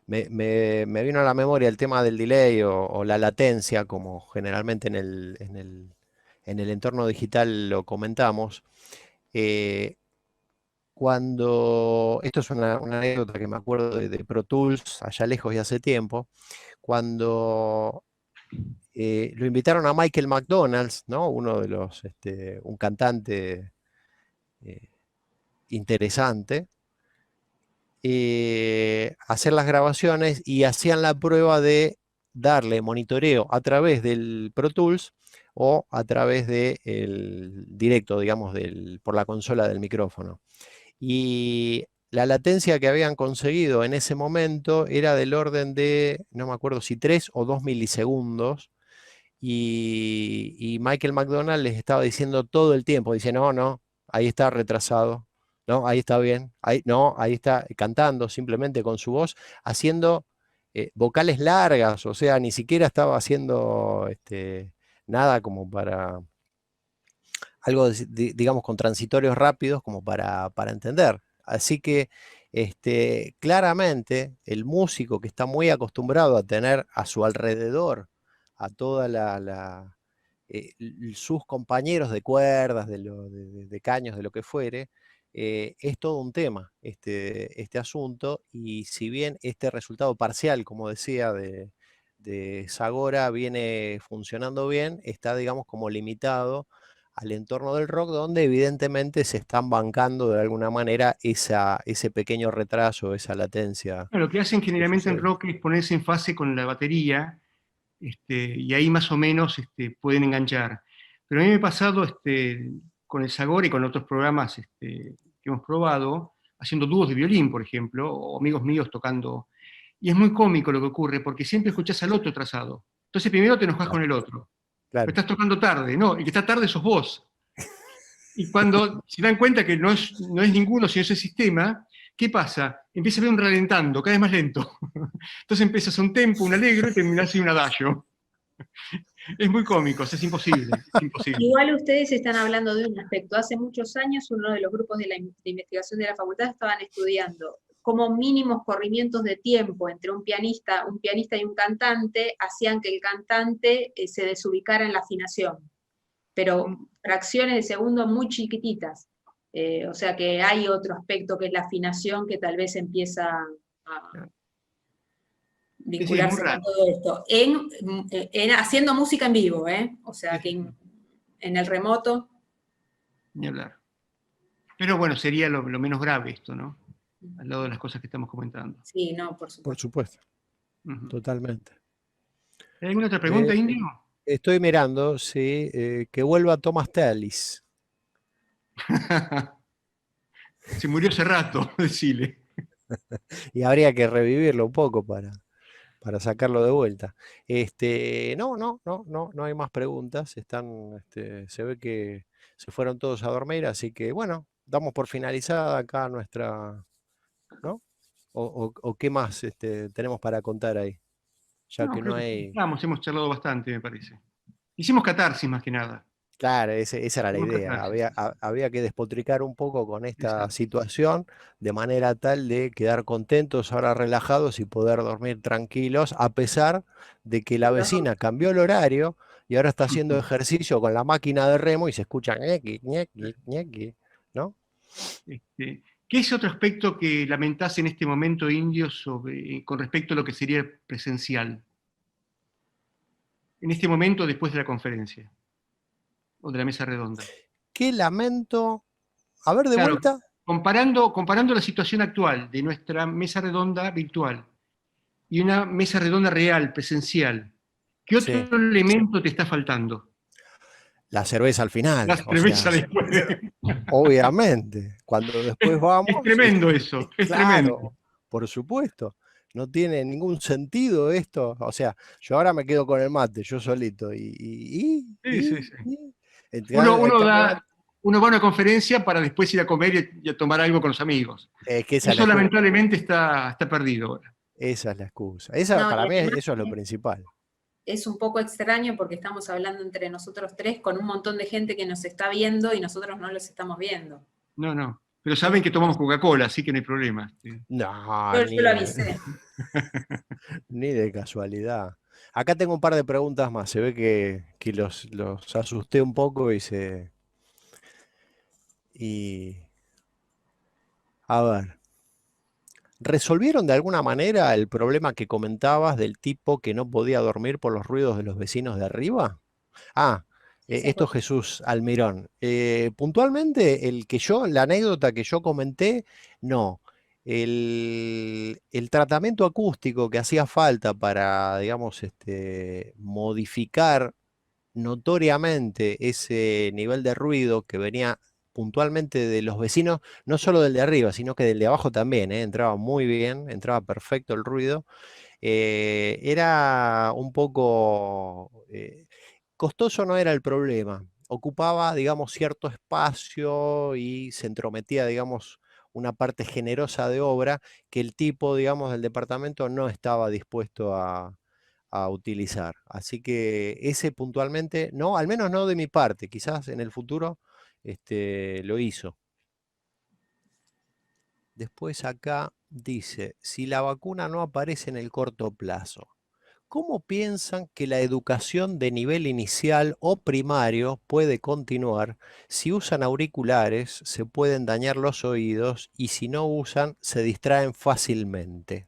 me vino a la memoria el tema del delay o la latencia, como generalmente en el entorno digital lo comentamos. Eh, esto es una anécdota que me acuerdo de Pro Tools, allá lejos y hace tiempo, cuando Lo invitaron a Michael McDonald, ¿no? Uno de los, un cantante interesante, a hacer las grabaciones y hacían la prueba de darle monitoreo a través del Pro Tools o a través del directo, digamos, por la consola del micrófono. Y la latencia que habían conseguido en ese momento era del orden de, no me acuerdo si 3 o 2 milisegundos. Y Michael McDonald les estaba diciendo todo el tiempo, dice, no, no, ahí está retrasado, no, ahí está bien, ahí, no, ahí está cantando simplemente con su voz, haciendo vocales largas, o sea, ni siquiera estaba haciendo nada como para algo, digamos, con transitorios rápidos como para entender. Así que claramente el músico que está muy acostumbrado a tener a su alrededor a toda sus compañeros de cuerdas, de caños, de lo que fuere, es todo un tema este asunto, y si bien este resultado parcial, como decía, de Zagora viene funcionando bien, está, digamos, como limitado al entorno del rock, donde evidentemente se están bancando de alguna manera ese pequeño retraso, esa latencia Bueno, lo que hacen que generalmente en sucede. rock es ponerse en fase con la batería, y ahí más o menos pueden enganchar. Pero a mí me ha pasado con el Sagor y con otros programas que hemos probado, haciendo dúos de violín, por ejemplo, o amigos míos tocando. Y es muy cómico lo que ocurre, porque siempre escuchás al otro trazado. Entonces primero te enojas con Claro, el otro. Pero claro. estás tocando tarde, ¿no? El que está tarde sos vos. Y cuando se dan cuenta que no es ninguno, sino ese sistema, ¿qué pasa? Empieza a ver un ralentando, cada vez más lento. Entonces empiezas un tempo, un alegro y terminás en un adagio. Es muy cómico, es imposible, es imposible. Igual ustedes están hablando de un aspecto. Hace muchos años uno de los grupos de investigación de la facultad estaban estudiando cómo mínimos corrimientos de tiempo entre un pianista y un cantante hacían que el cantante se desubicara en la afinación, pero fracciones de segundo muy chiquititas. O sea que hay otro aspecto que es la afinación, que tal vez empieza a Sí, sí, es muy vincularse con raro. todo esto, haciendo música en vivo, o sea Sí, que sí, en el remoto. ni hablar. Pero bueno, sería lo menos grave esto, ¿no? Al lado de las cosas que estamos comentando. Sí, no, por Por supuesto. supuesto, Ujú. totalmente. ¿Hay alguna otra Eh, pregunta, Indio? Estoy mirando, sí, que vuelva Thomas Tallis. Se murió hace rato, decile. Y habría que revivirlo un poco para sacarlo de vuelta. No hay más preguntas. Se ve que se fueron todos a dormir, así que bueno, damos por finalizada acá nuestra, ¿no? O qué más tenemos para contar ahí, ya No, que creo no que hay. hemos charlado bastante, me parece. Hicimos catarsis más que nada. Claro, esa era la Hicimos idea. catarsis. Había que despotricar un poco con esta Exacto. situación de manera tal de quedar contentos, ahora relajados y poder dormir tranquilos, a pesar de que la vecina cambió el horario y ahora está haciendo ejercicio con la máquina de remo y se escucha ñequi, ñequi, ñequi, ¿no? ¿Qué es otro aspecto que lamentás en este momento, Indio, con respecto a lo que sería presencial? En este momento, después de la conferencia o de la mesa redonda. Qué lamento. A ver, de Claro, vuelta. comparando la situación actual de nuestra mesa redonda virtual y una mesa redonda real, presencial, ¿qué otro Sí, elemento te está faltando? la cerveza al La final, o cerveza sea, después obviamente, cuando después Es vamos, tremendo eso, es tremendo. claro, por supuesto, no tiene ningún sentido esto, o sea, yo ahora me quedo con el mate, yo solito, Sí, sí, sí. en Uno, cambio antes, uno va a una conferencia para después ir a comer y a tomar algo con los amigos. es que esa es la Eso excusa, lamentablemente está perdido ahora. esa es la excusa, No, y para mí además eso es lo principal. es un poco extraño porque estamos hablando entre nosotros tres con un montón de gente que nos está viendo y nosotros no los estamos viendo. No, no. Pero saben que tomamos Coca-Cola, así que no hay problema. Sí. No, Yo lo avisé. ni de casualidad. Acá tengo un par de preguntas más. Se ve que los asusté un poco y a ver. ¿Resolvieron de alguna manera el problema que comentabas del tipo que no podía dormir por los ruidos de los vecinos de arriba? Ah, Ese esto fue. es Jesús Almirón. Puntualmente, la anécdota que yo comenté, no. El tratamiento acústico que hacía falta para, digamos, modificar notoriamente ese nivel de ruido que venía puntualmente de los vecinos, no solo del de arriba, sino que del de abajo también, entraba muy bien, entraba perfecto el ruido. Era un poco costoso, no era el problema. Ocupaba, digamos, cierto espacio y se entrometía, digamos, una parte generosa de obra que el tipo, digamos, del departamento no estaba dispuesto a utilizar. Así que ese puntualmente, no, al menos no de mi parte, quizás en el futuro lo hizo. Después acá dice, si la vacuna no aparece en el corto plazo, ¿cómo piensan que la educación de nivel inicial o primario puede continuar? Si usan auriculares, se pueden dañar los oídos y si no usan, se distraen fácilmente.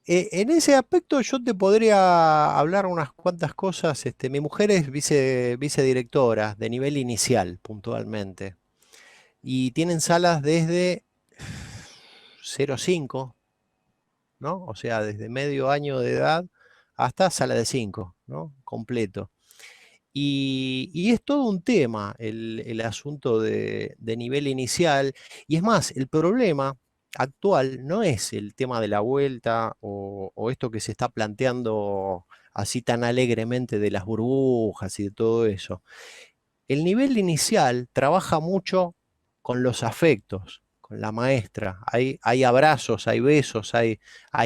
En ese aspecto yo te podría hablar unas cuantas cosas. Mi mujer es vicedirectora de nivel inicial, puntualmente, y tienen salas desde 0,5, ¿no? O sea, desde medio año de edad hasta sala de 5, ¿no? Completo. Y es todo un tema el asunto de nivel inicial. Y es más, el problema actual no es el tema de la vuelta o esto que se está planteando así tan alegremente de las burbujas y de todo eso. El nivel inicial trabaja mucho con los afectos, con la maestra. Hay abrazos, hay besos, hay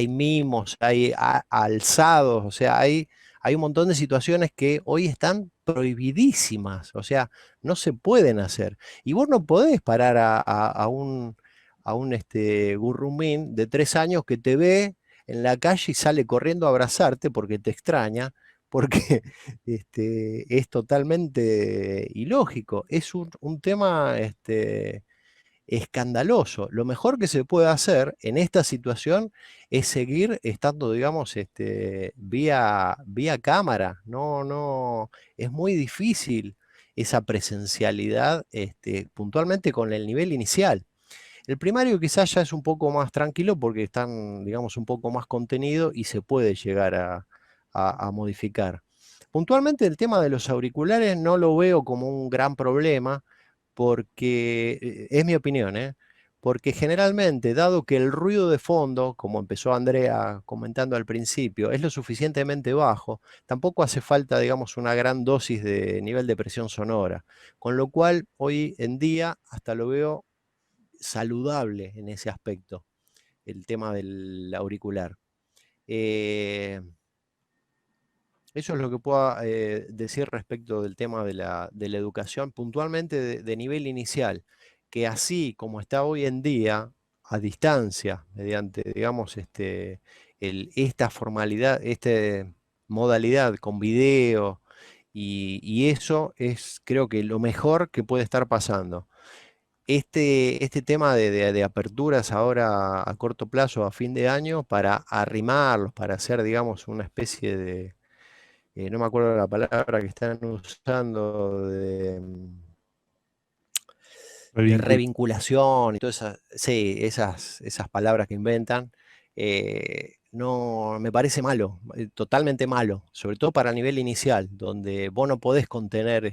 mimos, hay alzados, o sea, hay un montón de situaciones que hoy están prohibidísimas, o sea, no se pueden hacer. Y vos no podés parar a un gurrumín de 3 años que te ve en la calle y sale corriendo a abrazarte porque te extraña, porque es totalmente ilógico. Es un tema escandaloso. Lo mejor que se puede hacer en esta situación es seguir estando, digamos, vía cámara. No, no, es muy difícil esa presencialidad, puntualmente con el nivel inicial. El primario quizás ya es un poco más tranquilo porque están, digamos, un poco más contenido y se puede llegar a modificar. Puntualmente el tema de los auriculares no lo veo como un gran problema porque, es mi opinión, porque generalmente, dado que el ruido de fondo, como empezó Andrea comentando al principio, es lo suficientemente bajo, tampoco hace falta, digamos, una gran dosis de nivel de presión sonora. Con lo cual, hoy en día, hasta lo veo saludable en ese aspecto, el tema del auricular. Eh, Eso es lo que puedo decir respecto del tema de la educación, puntualmente de nivel inicial, que así como está hoy en día, a distancia, mediante, digamos, esta formalidad, esta modalidad con video, y eso es, creo que lo mejor que puede estar pasando. Este tema de aperturas ahora a corto plazo, a fin de año, para arrimarlos, para hacer, digamos, una especie de, no me acuerdo la palabra que están usando, de revinculación y todas esas, sí, esas palabras que inventan, no, me parece malo, totalmente malo, sobre todo para el nivel inicial, donde vos no podés contener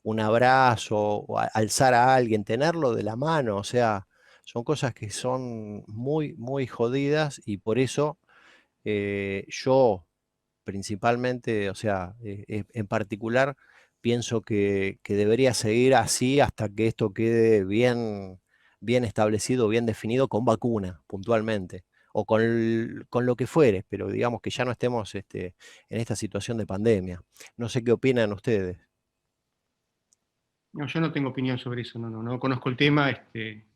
un abrazo o alzar a alguien, tenerlo de la mano, o sea, son cosas que son muy, muy jodidas y por eso yo principalmente, o sea, en particular, pienso que debería seguir así hasta que esto quede bien establecido, bien definido con vacuna, puntualmente, o con lo que fuere, pero digamos que ya no estemos en esta situación de pandemia. No sé qué opinan ustedes. No, yo no tengo opinión sobre eso, no conozco el tema, eh,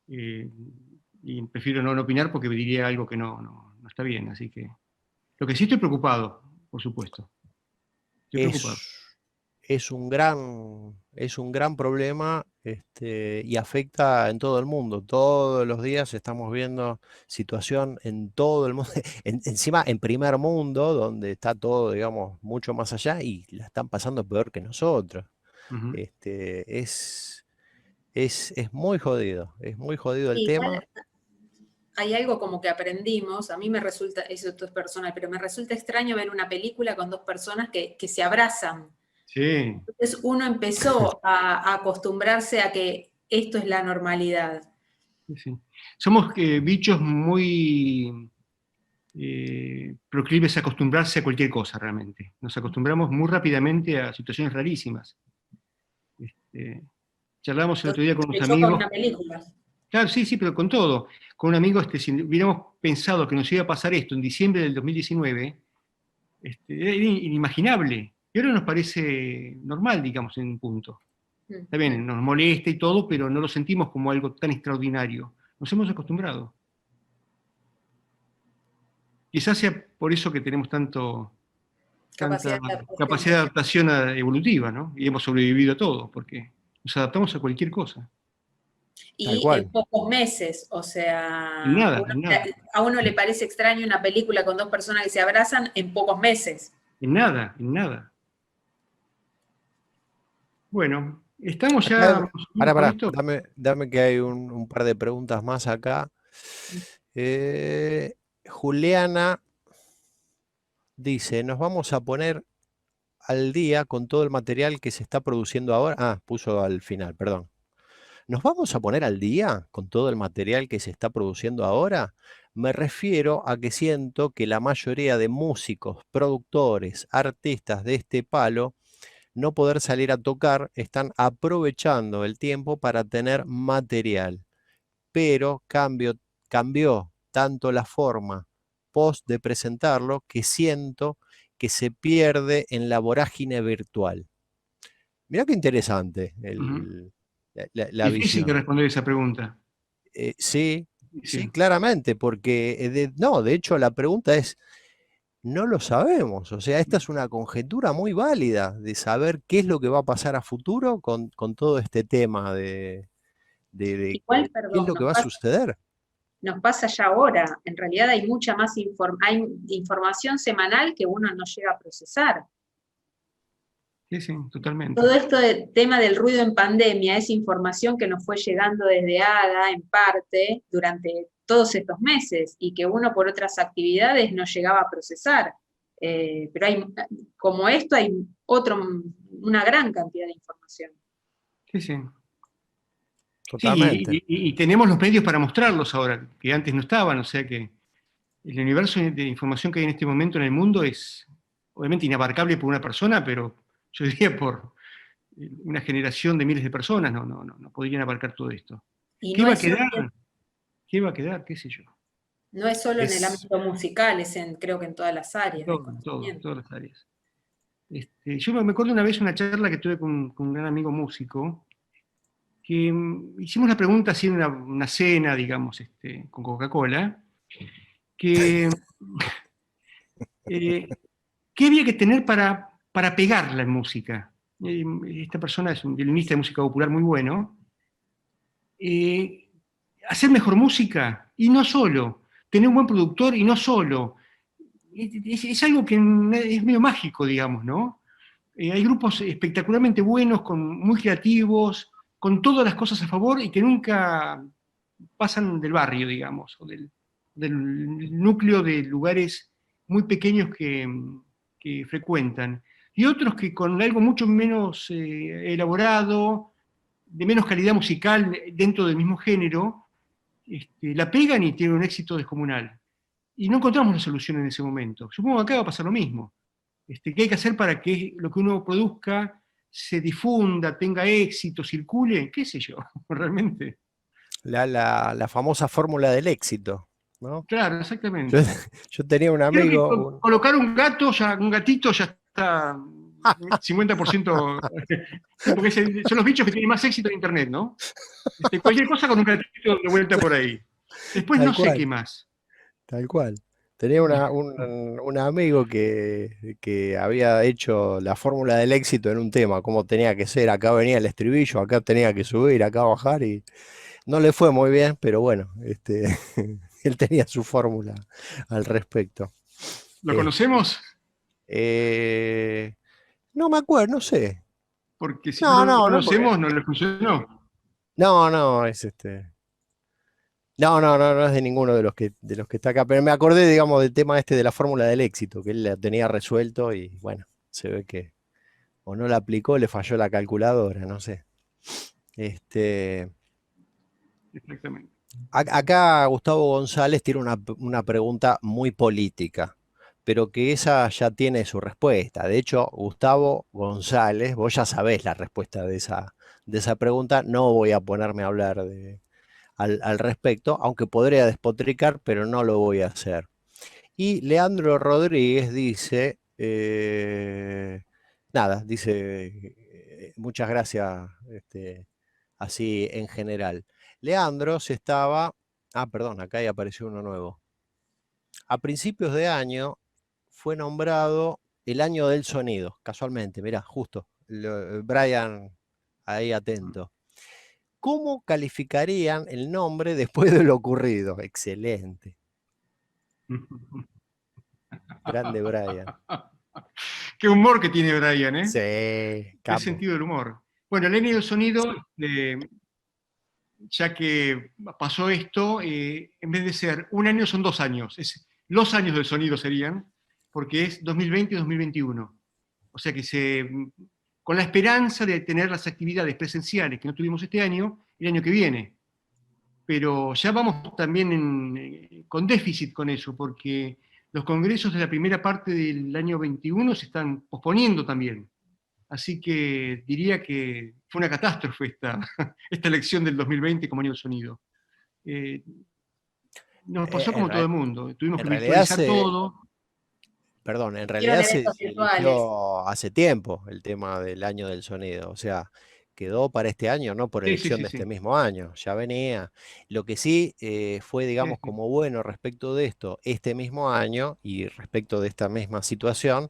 y prefiero no opinar porque diría algo que no está bien, así que... Lo que sí estoy preocupado, por supuesto. Estoy preocupado. Es, es un gran problema y afecta en todo el mundo. Todos los días estamos viendo situación en todo el mundo, encima en primer mundo, donde está todo, digamos, mucho más allá y la están pasando peor que nosotros. Ujú. Es muy jodido el Sí, tema. igual hay algo como que aprendimos, a mí me resulta, eso es personal, pero me resulta extraño ver una película con dos personas que se abrazan. Sí, Entonces uno empezó a acostumbrarse a que esto es la normalidad. sí, sí. Somos bichos muy proclives a acostumbrarse a cualquier cosa realmente. Nos acostumbramos muy rápidamente a situaciones rarísimas. Charlamos el otro día con unos Empezó con amigos. una película. Claro, sí, sí, pero con todo. Con un amigo, si hubiéramos pensado que nos iba a pasar esto en diciembre del 2019, era inimaginable. Y ahora nos parece normal, digamos, en un punto. Está bien, nos molesta y todo, pero no lo sentimos como algo tan extraordinario. Nos hemos acostumbrado. Quizás sea por eso que tenemos tanta Capacidad capacidad de adaptación evolutiva, ¿no? Y hemos sobrevivido a todo, porque nos adaptamos a cualquier cosa. Tal Y cual. en pocos meses, o sea, En nada, en nada. a uno le parece extraño una película con dos personas que se abrazan en pocos meses. En nada, en nada. Bueno, estamos Acá, ya con esto. dame que hay un par de preguntas más acá. Juliana dice, nos vamos a poner al día con todo el material que se está produciendo ahora. Ah, puso al final, perdón. ¿Nos vamos a poner al día con todo el material que se está produciendo ahora? Me refiero a que siento que la mayoría de músicos, productores, artistas de este palo, no poder salir a tocar, están aprovechando el tiempo para tener material. Pero cambió tanto la forma post de presentarlo que siento que se pierde en la vorágine virtual. Mirá qué interesante Ujú. la Difícil de visión. responder esa pregunta. Sí, Sí. claramente, porque de hecho la pregunta es, no lo sabemos. O sea, esta es una conjetura muy válida de saber qué es lo que va a pasar a futuro con todo este tema de Igual, qué es perdón, lo que va a suceder. nos pasa ya ahora. En realidad hay mucha más hay información semanal que uno no llega a procesar. Sí, sí, totalmente. Todo esto del tema del ruido en pandemia es información que nos fue llegando desde ADA, en parte, durante todos estos meses, y que uno por otras actividades no llegaba a procesar. Pero como esto, hay una gran cantidad de información. Sí, sí. Totalmente. Sí, y tenemos los medios para mostrarlos ahora, que antes no estaban, o sea que el universo de información que hay en este momento en el mundo es obviamente inabarcable por una persona, pero yo diría por una generación de miles de personas no podrían abarcar todo esto. Y ¿Qué no va a es solo, quedar? ¿Qué va a quedar? ¿Qué sé yo? no es solo en el Es, ámbito musical, creo que en todas las áreas del En conocimiento. todas las áreas. Yo me acuerdo una vez una charla que tuve con un gran amigo músico, que hicimos una pregunta así en una cena, digamos, con Coca-Cola, que ¿qué había que tener para pegarla en música? Esta persona es un violinista de música popular muy bueno. Hacer mejor música, y no solo, tener un buen productor, y no solo. Es algo que es medio mágico, digamos, ¿no? Hay grupos espectacularmente buenos, muy creativos, con todas las cosas a favor y que nunca pasan del barrio, digamos, o del núcleo de lugares muy pequeños que frecuentan. Y otros que con algo mucho menos elaborado, de menos calidad musical dentro del mismo género, la pegan y tienen un éxito descomunal. Y no encontramos una solución en ese momento. Supongo que acá va a pasar lo mismo. ¿Qué hay que hacer para que lo que uno produzca se difunda, tenga éxito, circule? ¿Qué sé yo? Realmente. la famosa fórmula del éxito, ¿no? Claro, Yo, exactamente. yo tenía un Creo que amigo, colocar un gatito ya está 50%, porque son los bichos que tienen más éxito en Internet, ¿no? Cualquier cosa con un gatito de vuelta por ahí. Después no tal sé cual, qué más. tal cual. Tenía un amigo que había hecho la fórmula del éxito en un tema, cómo tenía que ser. Acá venía el estribillo, acá tenía que subir, acá bajar y no le fue muy bien, pero bueno, él tenía su fórmula al respecto. ¿Lo Este, conocemos? eh, no me acuerdo, no sé. Porque si no No, lo no, no, porque. conocemos, no le funcionó. No, no, es No, no, no, no es de ninguno de los que está acá. Pero me acordé, digamos, del tema de la fórmula del éxito, que él la tenía resuelto y bueno, se ve que o no la aplicó, le falló la calculadora, no sé. Este, Exactamente. Acá Gustavo González tiene una pregunta muy política, pero que esa ya tiene su respuesta. De hecho, Gustavo González, vos ya sabés la respuesta de esa pregunta, no voy a ponerme a hablar al respecto, aunque podría despotricar, pero no lo voy a hacer. Y Leandro Rodríguez dice, nada, dice, muchas gracias, así en general. Leandro se estaba, perdón, acá ya apareció uno nuevo. A principios de año fue nombrado el año del sonido, casualmente, mirá, justo, Brian ahí atento. ¿Cómo calificarían el nombre después de lo ocurrido? Excelente. Grande Brian. Qué humor que tiene Brian, ¿eh? Sí, Qué capo. sentido del humor. Bueno, el año del sonido, ya que pasó esto, en vez de ser un año, son 2 años. Los años del sonido serían, porque es 2020 y 2021. O sea que con la esperanza de tener las actividades presenciales que no tuvimos este año, el año que viene. Pero ya vamos también con déficit con eso, porque los congresos de la primera parte del año 21 se están posponiendo también. Así que diría que fue una catástrofe esta elección del 2020 como año del sonido. Nos pasó En, como todo re- el mundo, tuvimos en que realidad virtualizar todo. perdón, en Hicieron realidad se eventos virtuales. eligió hace tiempo el tema del año del sonido. O sea, quedó para este año, no por Sí, sí, elección sí, de este sí. mismo año, ya venía. Lo que sí fue, Sí, digamos, sí. como bueno respecto de esto, este mismo año y respecto de esta misma situación,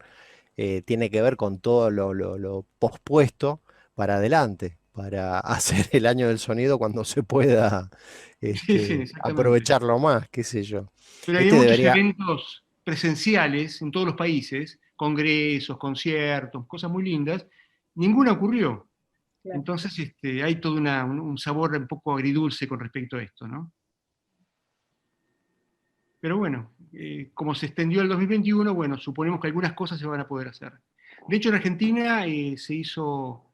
tiene que ver con todo lo pospuesto para adelante, para hacer el año del sonido cuando se pueda Sí, sí, exactamente. aprovecharlo más, qué sé yo. Pero hay Este muchos debería, eventos presenciales en todos los países, congresos, conciertos, cosas muy lindas. Ninguna ocurrió. Claro. Entonces hay todo un sabor un poco agridulce con respecto a esto, ¿no? Pero bueno, como se extendió el 2021, bueno, suponemos que algunas cosas se van a poder hacer. De hecho, en Argentina se hizo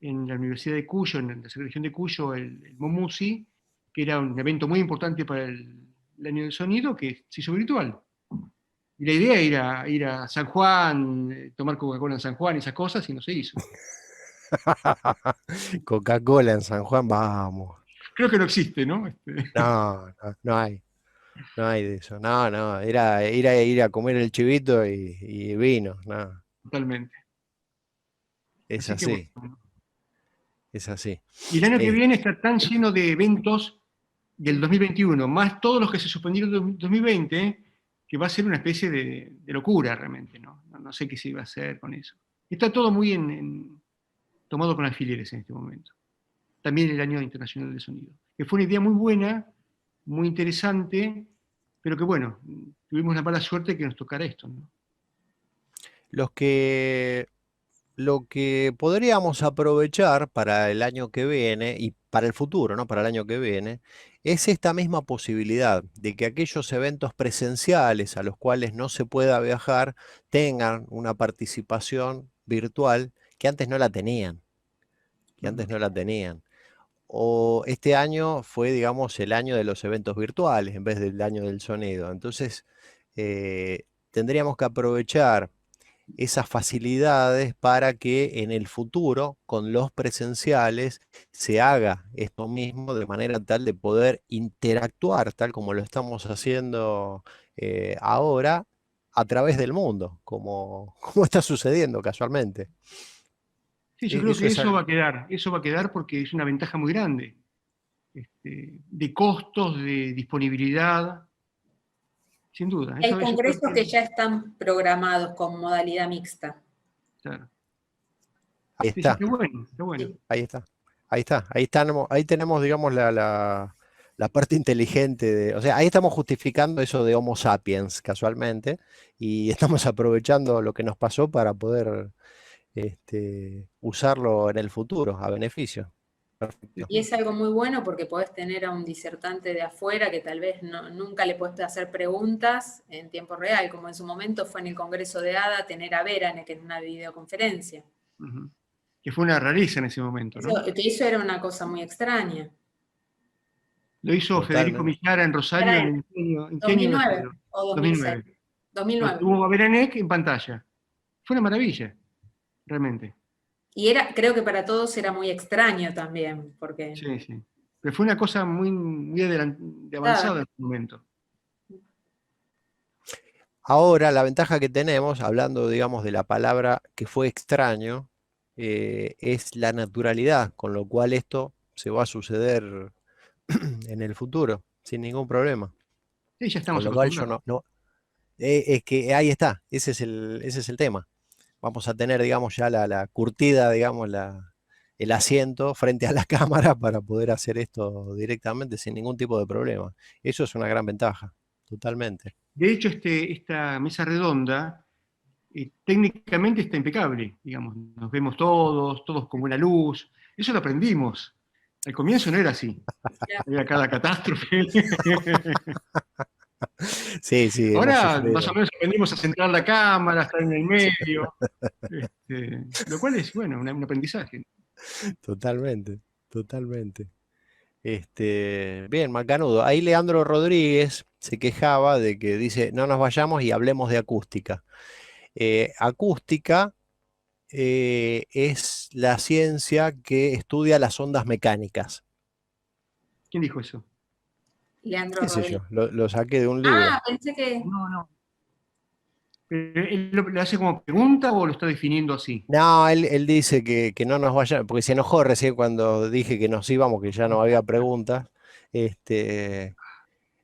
en la Universidad de Cuyo, en la región de Cuyo, el MOMUSI, que era un evento muy importante para el año del sonido, que se hizo virtual. Y la idea era ir a San Juan, tomar Coca-Cola en San Juan y esas cosas, y no se hizo. Coca-Cola en San Juan, vamos. Creo que no existe, ¿no? No, no, no hay de eso. No, no, era ir a comer el chivito y vino. No, Totalmente. es Así que bueno. así, es así. Y el año que Eh, viene está tan lleno de eventos del 2021, más todos los que se suspendieron en 2020, que va a ser una especie de locura realmente, ¿no? No sé qué se iba a hacer con eso. Está todo muy tomado con alfileres en este momento. También el Año Internacional del Sonido, que fue una idea muy buena, muy interesante, pero que bueno, tuvimos la mala suerte que nos tocara esto, ¿no? los que Lo que podríamos aprovechar para el año que viene y para el futuro, ¿no? Para el año que viene, es esta misma posibilidad de que aquellos eventos presenciales a los cuales no se pueda viajar tengan una participación virtual que antes no la tenían, que antes no la tenían. O este año fue, digamos, el año de los eventos virtuales en vez del año del sonido. Entonces, tendríamos que aprovechar esas facilidades para que en el futuro, con los presenciales, se haga esto mismo de manera tal de poder interactuar, tal como lo estamos haciendo ahora, a través del mundo, como está sucediendo casualmente. Sí, yo creo Eso que es algo. eso va a quedar porque es una ventaja muy grande, de costos, de disponibilidad, sin duda. Hay Eso congresos creo que ya están programados con modalidad mixta. claro. Ahí Sí, sí, está, está bueno, está bueno. Sí. ahí está. Ahí tenemos, digamos, la parte inteligente de. O sea, ahí estamos justificando eso de Homo sapiens, casualmente, y estamos aprovechando lo que nos pasó para poder usarlo en el futuro, a beneficio. Perfecto. Y es algo muy bueno porque podés tener a un disertante de afuera que tal vez nunca le puedes hacer preguntas en tiempo real, como en su momento fue en el Congreso de ADA tener a Vera en una videoconferencia. Ujú. Que fue una rareza en ese momento, ¿no? Eso era una cosa muy extraña. Lo hizo Federico Totalmente. Millara en Rosario Era ¿en qué año? 2009 o 2006. 2009. Lo 2009. tuvo a Berenec en pantalla. Fue una maravilla, realmente. Y creo que para todos era muy extraño también, porque Sí, sí. Pero fue una cosa muy de avanzada en ese momento. Ahora, la ventaja que tenemos, hablando, digamos, de la palabra que fue extraño, es la naturalidad, con lo cual esto se va a suceder en el futuro, sin ningún problema. Sí, ya Con estamos lo cual yo acostumbrados. es que ahí está, ese es el tema. Vamos a tener, digamos, ya la curtida, digamos, el asiento frente a la cámara para poder hacer esto directamente sin ningún tipo de problema. Eso es una gran ventaja, totalmente. De hecho, esta mesa redonda técnicamente está impecable, digamos. Nos vemos todos con buena luz. Eso lo aprendimos. Al comienzo no era así. Había cada catástrofe. Sí, sí, hemos Ahora más sufrido. o menos aprendimos a centrar la cámara, a estar en el medio, lo cual es, bueno, un aprendizaje. Totalmente, totalmente. Bien, Macanudo. Ahí Leandro Rodríguez se quejaba de que dice, no nos vayamos y hablemos de acústica. Acústica es la ciencia que estudia las ondas mecánicas. ¿Quién dijo eso? Leandro ¿Qué sé Rodríguez. yo? Lo saqué de un libro. Ah, pensé que... No, no. ¿Él lo hace como pregunta o lo está definiendo así? No, él dice que no nos vayan, porque se enojó recién cuando dije que nos íbamos, que ya no había preguntas.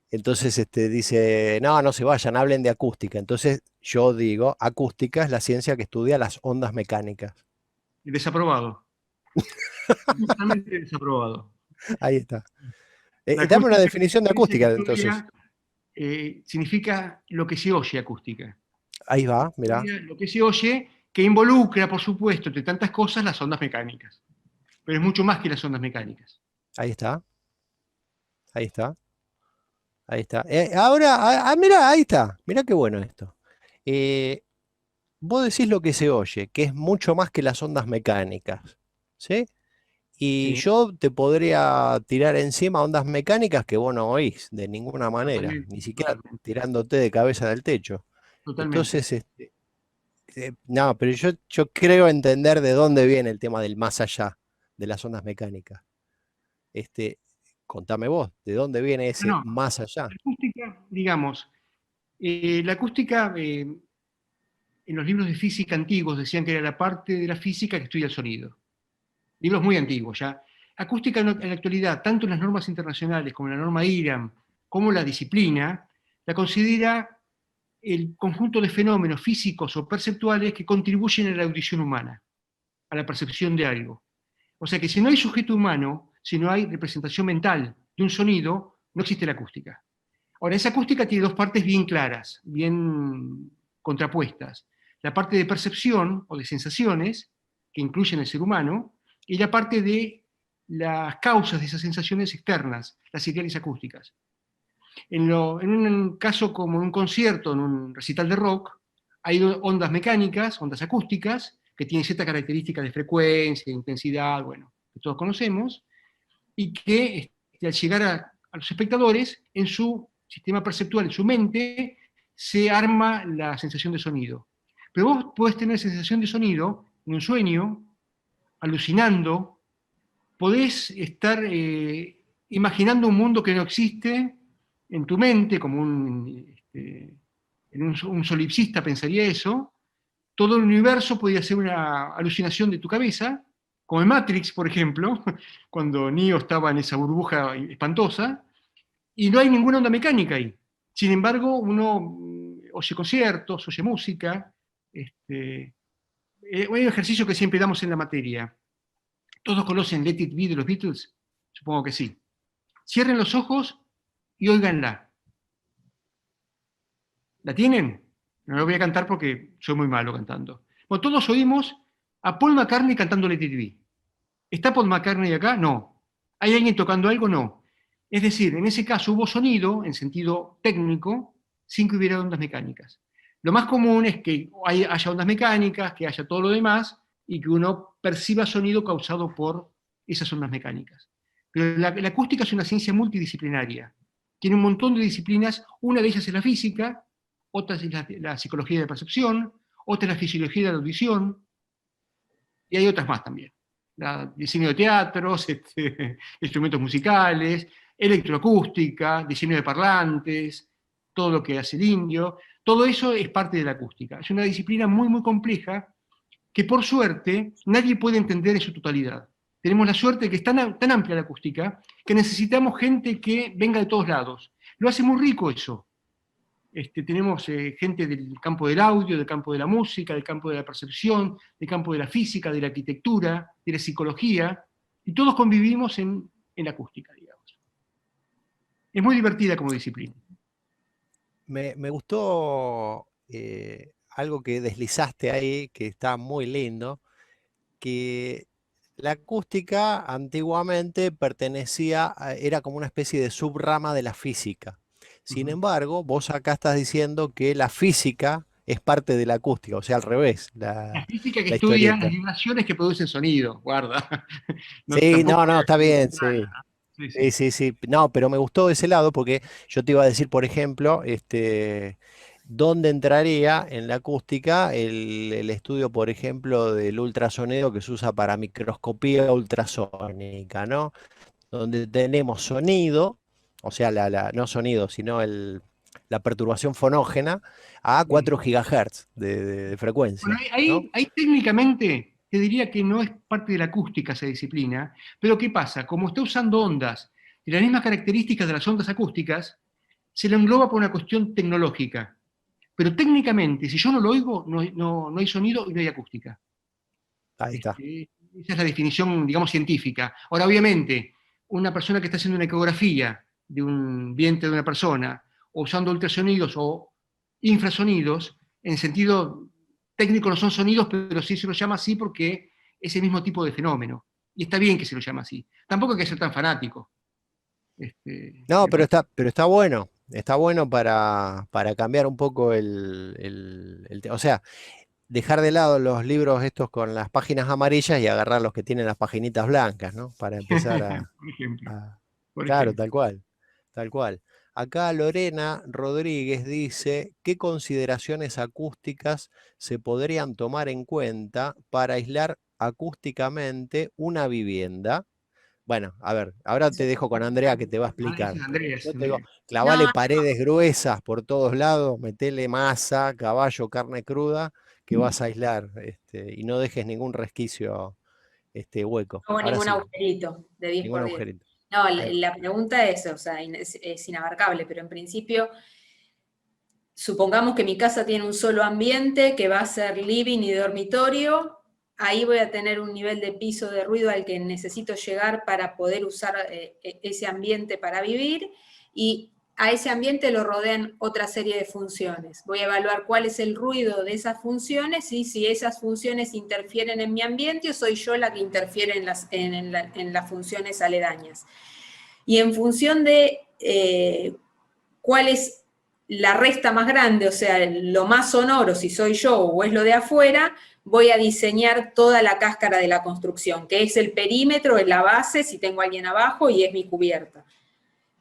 Entonces dice, no, no se vayan, hablen de acústica. Entonces yo digo, acústica es la ciencia que estudia las ondas mecánicas. Desaprobado. Totalmente desaprobado. Ahí está. La Dame una acústica, definición de la ciencia acústica, que entonces. estudia, significa lo que se oye acústica. Ahí va, mirá. Lo que se oye, que involucra, por supuesto, entre tantas cosas, las ondas mecánicas. Pero es mucho más que las ondas mecánicas. Ahí está. Ahí está. Ahí está. Ahora, mirá, ahí está. Mirá qué bueno esto. Vos decís lo que se oye, que es mucho más que las ondas mecánicas. ¿Sí? Y Sí, yo te podría tirar encima ondas mecánicas que vos no oís de ninguna manera, totalmente, ni siquiera totalmente. tirándote de cabeza del techo. Totalmente. Entonces, no, pero yo creo entender de dónde viene el tema del más allá de las ondas mecánicas. Este, Contame vos, ¿de dónde viene ese No, más allá? la acústica, digamos, la acústica, en los libros de física antiguos decían que era la parte de la física que estudia el sonido. Libros muy antiguos ya. Acústica en la actualidad, tanto en las normas internacionales como en la norma IRAM, como la disciplina, la considera el conjunto de fenómenos físicos o perceptuales que contribuyen a la audición humana, a la percepción de algo. O sea que si no hay sujeto humano, si no hay representación mental de un sonido, no existe la acústica. Ahora, esa acústica tiene dos partes bien claras, bien contrapuestas. La parte de percepción o de sensaciones, que incluyen el ser humano, y la parte de las causas de esas sensaciones externas, las señales acústicas. En un caso como en un concierto, en un recital de rock, hay ondas mecánicas, ondas acústicas, que tienen ciertas características de frecuencia, de intensidad, bueno, que todos conocemos, y que al llegar a los espectadores, en su sistema perceptual, en su mente, se arma la sensación de sonido. Pero vos podés tener sensación de sonido en un sueño, alucinando, podés estar imaginando un mundo que no existe en tu mente, como un solipsista pensaría eso. Todo el universo podría ser una alucinación de tu cabeza, como en Matrix, por ejemplo, cuando Neo estaba en esa burbuja espantosa, y no hay ninguna onda mecánica ahí. Sin embargo, uno oye conciertos, oye música. Hay un ejercicio que siempre damos en la materia. ¿Todos conocen Let It Be de los Beatles? Supongo que sí. Cierren los ojos y óiganla. ¿La tienen? No la voy a cantar porque soy muy malo cantando. Bueno, todos oímos a Paul McCartney cantando Let It Be. ¿Está Paul McCartney acá? No. ¿Hay alguien tocando algo? No. Es decir, en ese caso hubo sonido, en sentido técnico, sin que hubiera ondas mecánicas. Lo más común es que haya ondas mecánicas, que haya todo lo demás, y que uno perciba sonido causado por esas ondas mecánicas. Pero la acústica es una ciencia multidisciplinaria. Tiene un montón de disciplinas, una de ellas es la física, otra es la psicología de la percepción, otra es la fisiología de la audición, y hay otras más también. Diseño de teatros, instrumentos musicales, electroacústica, diseño de parlantes, todo lo que hace el indio, todo eso es parte de la acústica. Es una disciplina muy, muy compleja que por suerte nadie puede entender en su totalidad. Tenemos la suerte de que es tan amplia la acústica que necesitamos gente que venga de todos lados. Lo hace muy rico eso. Tenemos gente del campo del audio, del campo de la música, del campo de la percepción, del campo de la física, de la arquitectura, de la psicología, y todos convivimos en la acústica, digamos. Es muy divertida como disciplina. Me gustó algo que deslizaste ahí, que está muy lindo, que la acústica antiguamente era como una especie de subrama de la física. Sin embargo, vos acá estás diciendo que la física es parte de la acústica, o sea, al revés, La física que la estudia las historieta. vibraciones que producen sonido, guarda. Sí, Tampoco no, está bien, es sí. nada. Sí, Sí, sí. sí, sí. No, pero me gustó ese lado porque yo te iba a decir, por ejemplo, dónde entraría en la acústica el estudio, por ejemplo, del ultrasonido que se usa para microscopía ultrasónica, ¿no? Donde tenemos sonido, o sea, no sonido, sino la perturbación fonógena a Sí. 4 GHz de Bueno, frecuencia, ¿no? ahí técnicamente te diría que no es parte de la acústica esa disciplina, pero ¿qué pasa? Como está usando ondas y las mismas características de las ondas acústicas, se lo engloba por una cuestión tecnológica. Pero técnicamente, si yo no lo oigo, no hay sonido y no hay acústica. Ahí está. Esa es la definición, digamos, científica. Ahora, obviamente, una persona que está haciendo una ecografía de un vientre de una persona, o usando ultrasonidos o infrasonidos, en sentido técnico no son sonidos, pero sí se los llama así porque es el mismo tipo de fenómeno. Y está bien que se lo llame así. Tampoco hay que ser tan fanático. No, Me parece. pero está bueno. Está bueno para cambiar un poco o sea, dejar de lado los libros estos con las páginas amarillas y agarrar los que tienen las paginitas blancas, ¿no? Para empezar Por ejemplo. a- Por Claro, ejemplo. tal cual, tal cual. Acá Lorena Rodríguez dice, ¿qué consideraciones acústicas se podrían tomar en cuenta para aislar acústicamente una vivienda? Bueno, a ver, ahora te dejo con Andrea que te va a Ese explicar, es pero Andrés. yo te digo, clavale No, paredes gruesas por todos lados, metele masa, caballo, carne cruda, que vas a aislar, y no dejes ningún resquicio, hueco. no hubo Ahora ningún sí, agujerito de 10 ningún por 10. agujerito. No, Ahí va. la pregunta es, o sea, es inabarcable, pero en principio, supongamos que mi casa tiene un solo ambiente, que va a ser living y dormitorio, ahí voy a tener un nivel de piso de ruido al que necesito llegar para poder usar ese ambiente para vivir, y a ese ambiente lo rodean otra serie de funciones. Voy a evaluar cuál es el ruido de esas funciones y si esas funciones interfieren en mi ambiente o soy yo la que interfiere en las funciones aledañas. Y en función de cuál es la resta más grande, o sea, lo más sonoro, si soy yo o es lo de afuera, voy a diseñar toda la cáscara de la construcción, que es el perímetro, es la base, si tengo a alguien abajo, y es mi cubierta.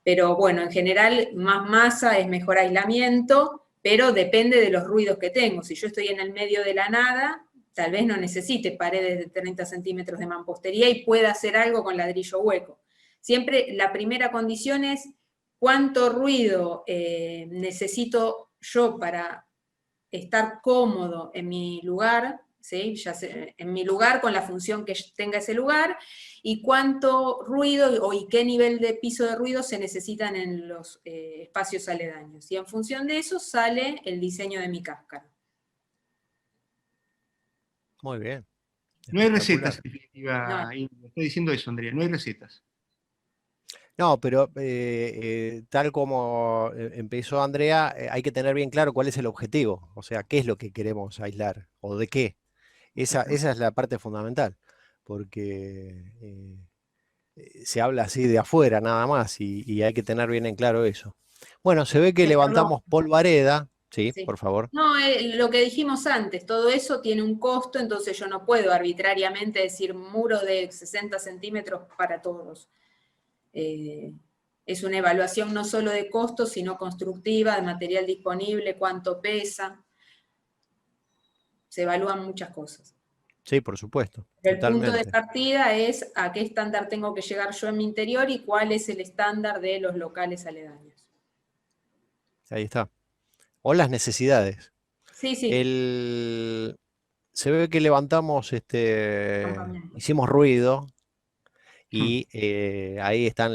Pero bueno, en general, más masa es mejor aislamiento, pero depende de los ruidos que tengo. Si yo estoy en el medio de la nada, tal vez no necesite paredes de 30 centímetros de mampostería y pueda hacer algo con ladrillo hueco. Siempre la primera condición es cuánto ruido necesito yo para estar cómodo en mi lugar, ¿sí? En mi lugar, con la función que tenga ese lugar, y cuánto ruido y qué nivel de piso de ruido se necesitan en los espacios aledaños. Y en función de eso sale el diseño de mi cáscara. Muy bien. No hay Espectacular. recetas, en definitiva, No. India. Estoy diciendo eso, Andrea, no hay recetas. No, pero tal como empezó Andrea, hay que tener bien claro cuál es el objetivo, o sea, qué es lo que queremos aislar o de qué. Esa es la parte fundamental, porque se habla así de afuera nada más y hay que tener bien en claro eso. Bueno, se ve que Perdón. levantamos polvareda. Sí, Sí. por favor. No, lo que dijimos antes, todo eso tiene un costo, entonces yo no puedo arbitrariamente decir muro de 60 centímetros para todos. Es una evaluación no solo de costos, sino constructiva, de material disponible, cuánto pesa. Se evalúan muchas cosas. Sí, por supuesto, Pero el punto de totalmente. partida es a qué estándar tengo que llegar yo en mi interior y cuál es el estándar de los locales aledaños. Ahí está. O las necesidades. Sí, sí. Se ve que levantamos, Campamento. hicimos ruido y ahí están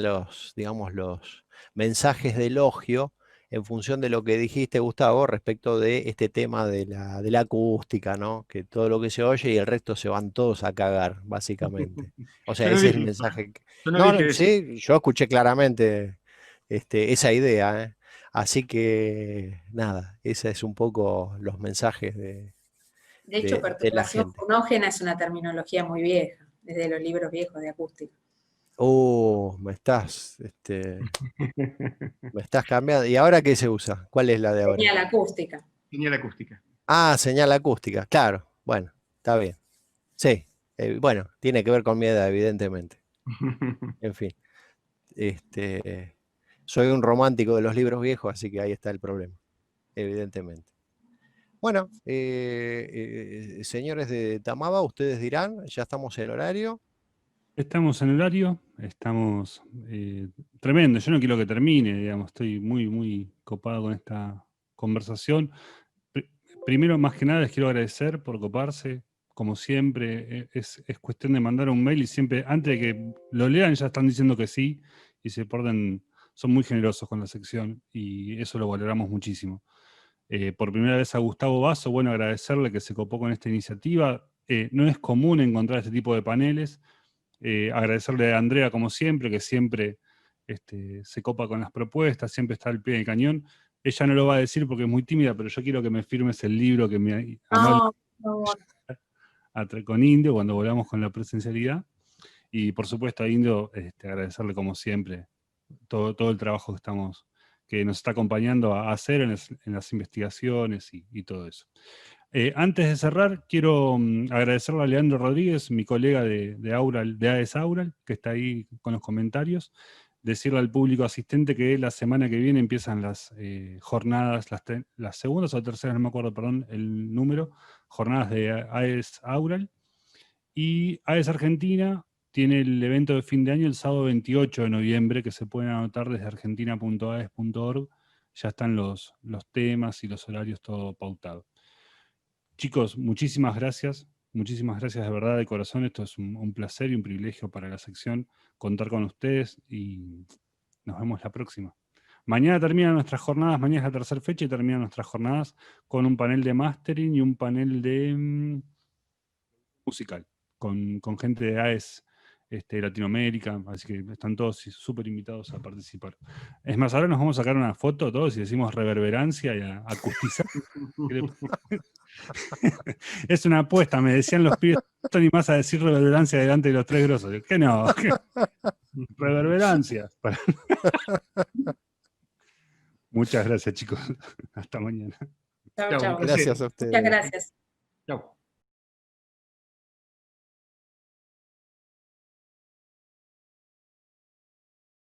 digamos, los mensajes de elogio en función de lo que dijiste, Gustavo, respecto de este tema de la acústica, ¿no? Que todo lo que se oye y el resto se van todos a cagar, básicamente. O sea, Yo no ese es dije el eso, ¿eh? mensaje. Yo no No, dije eso. sí, yo escuché claramente esa idea, ¿eh? Así que, nada, ese es un poco los mensajes De hecho, de la perturbación gente. fonógena es una terminología muy vieja, desde los libros viejos de acústica. Me estás cambiando. ¿Y ahora qué se usa? ¿Cuál es la de ahora? Señal acústica. Tenía la acústica. Ah, señal acústica, claro. Bueno, está bien. Sí, bueno, tiene que ver con mi edad, evidentemente. En fin, soy un romántico de los libros viejos, así que ahí está el problema, evidentemente. Bueno, señores de Tamaba, ustedes dirán, ya estamos en horario. Estamos en horario, estamos tremendo. Yo no quiero que termine, digamos, estoy muy, muy copado con esta conversación. Primero, más que nada, les quiero agradecer por coparse. Como siempre, es cuestión de mandar un mail y siempre, antes de que lo lean, ya están diciendo que sí y se portan, son muy generosos con la sección y eso lo valoramos muchísimo. Por primera vez a Gustavo Basso, bueno, agradecerle que se copó con esta iniciativa. No es común encontrar este tipo de paneles. Agradecerle a Andrea, como siempre, que siempre se copa con las propuestas, siempre está al pie del cañón. Ella no lo va a decir porque es muy tímida, pero yo quiero que me firmes el libro que me No, por favor. con Indio cuando volvamos con la presencialidad. Y por supuesto a Indio agradecerle como siempre todo el trabajo que nos está acompañando a hacer en las investigaciones y todo eso. Antes de cerrar, quiero agradecerle a Leandro Rodríguez, mi colega de Aural, de AES Aural, que está ahí con los comentarios. Decirle al público asistente que la semana que viene empiezan las jornadas, las segundas o terceras, no me acuerdo, perdón, el número, jornadas de AES Aural. Y AES Argentina tiene el evento de fin de año el sábado 28 de noviembre, que se pueden anotar desde argentina.aes.org. Ya están los temas y los horarios todo pautado. Chicos, muchísimas gracias de verdad, de corazón. Esto es un placer y un privilegio para la sección contar con ustedes y nos vemos la próxima. Mañana terminan nuestras jornadas, mañana es la tercera fecha y terminan nuestras jornadas con un panel de mastering y un panel de musical, con gente de AES Latinoamérica, así que están todos súper invitados a participar. Es más, ahora nos vamos a sacar una foto todos y decimos reverberancia y a acustizar. Es una apuesta, me decían los pibes, no ni más a decir reverberancia delante de los tres grosos. ¿Qué no? Reverberancia. Muchas gracias, chicos. Hasta mañana. Chau, Chau, un chau. placer. Gracias a Muchas ustedes. gracias. Chau.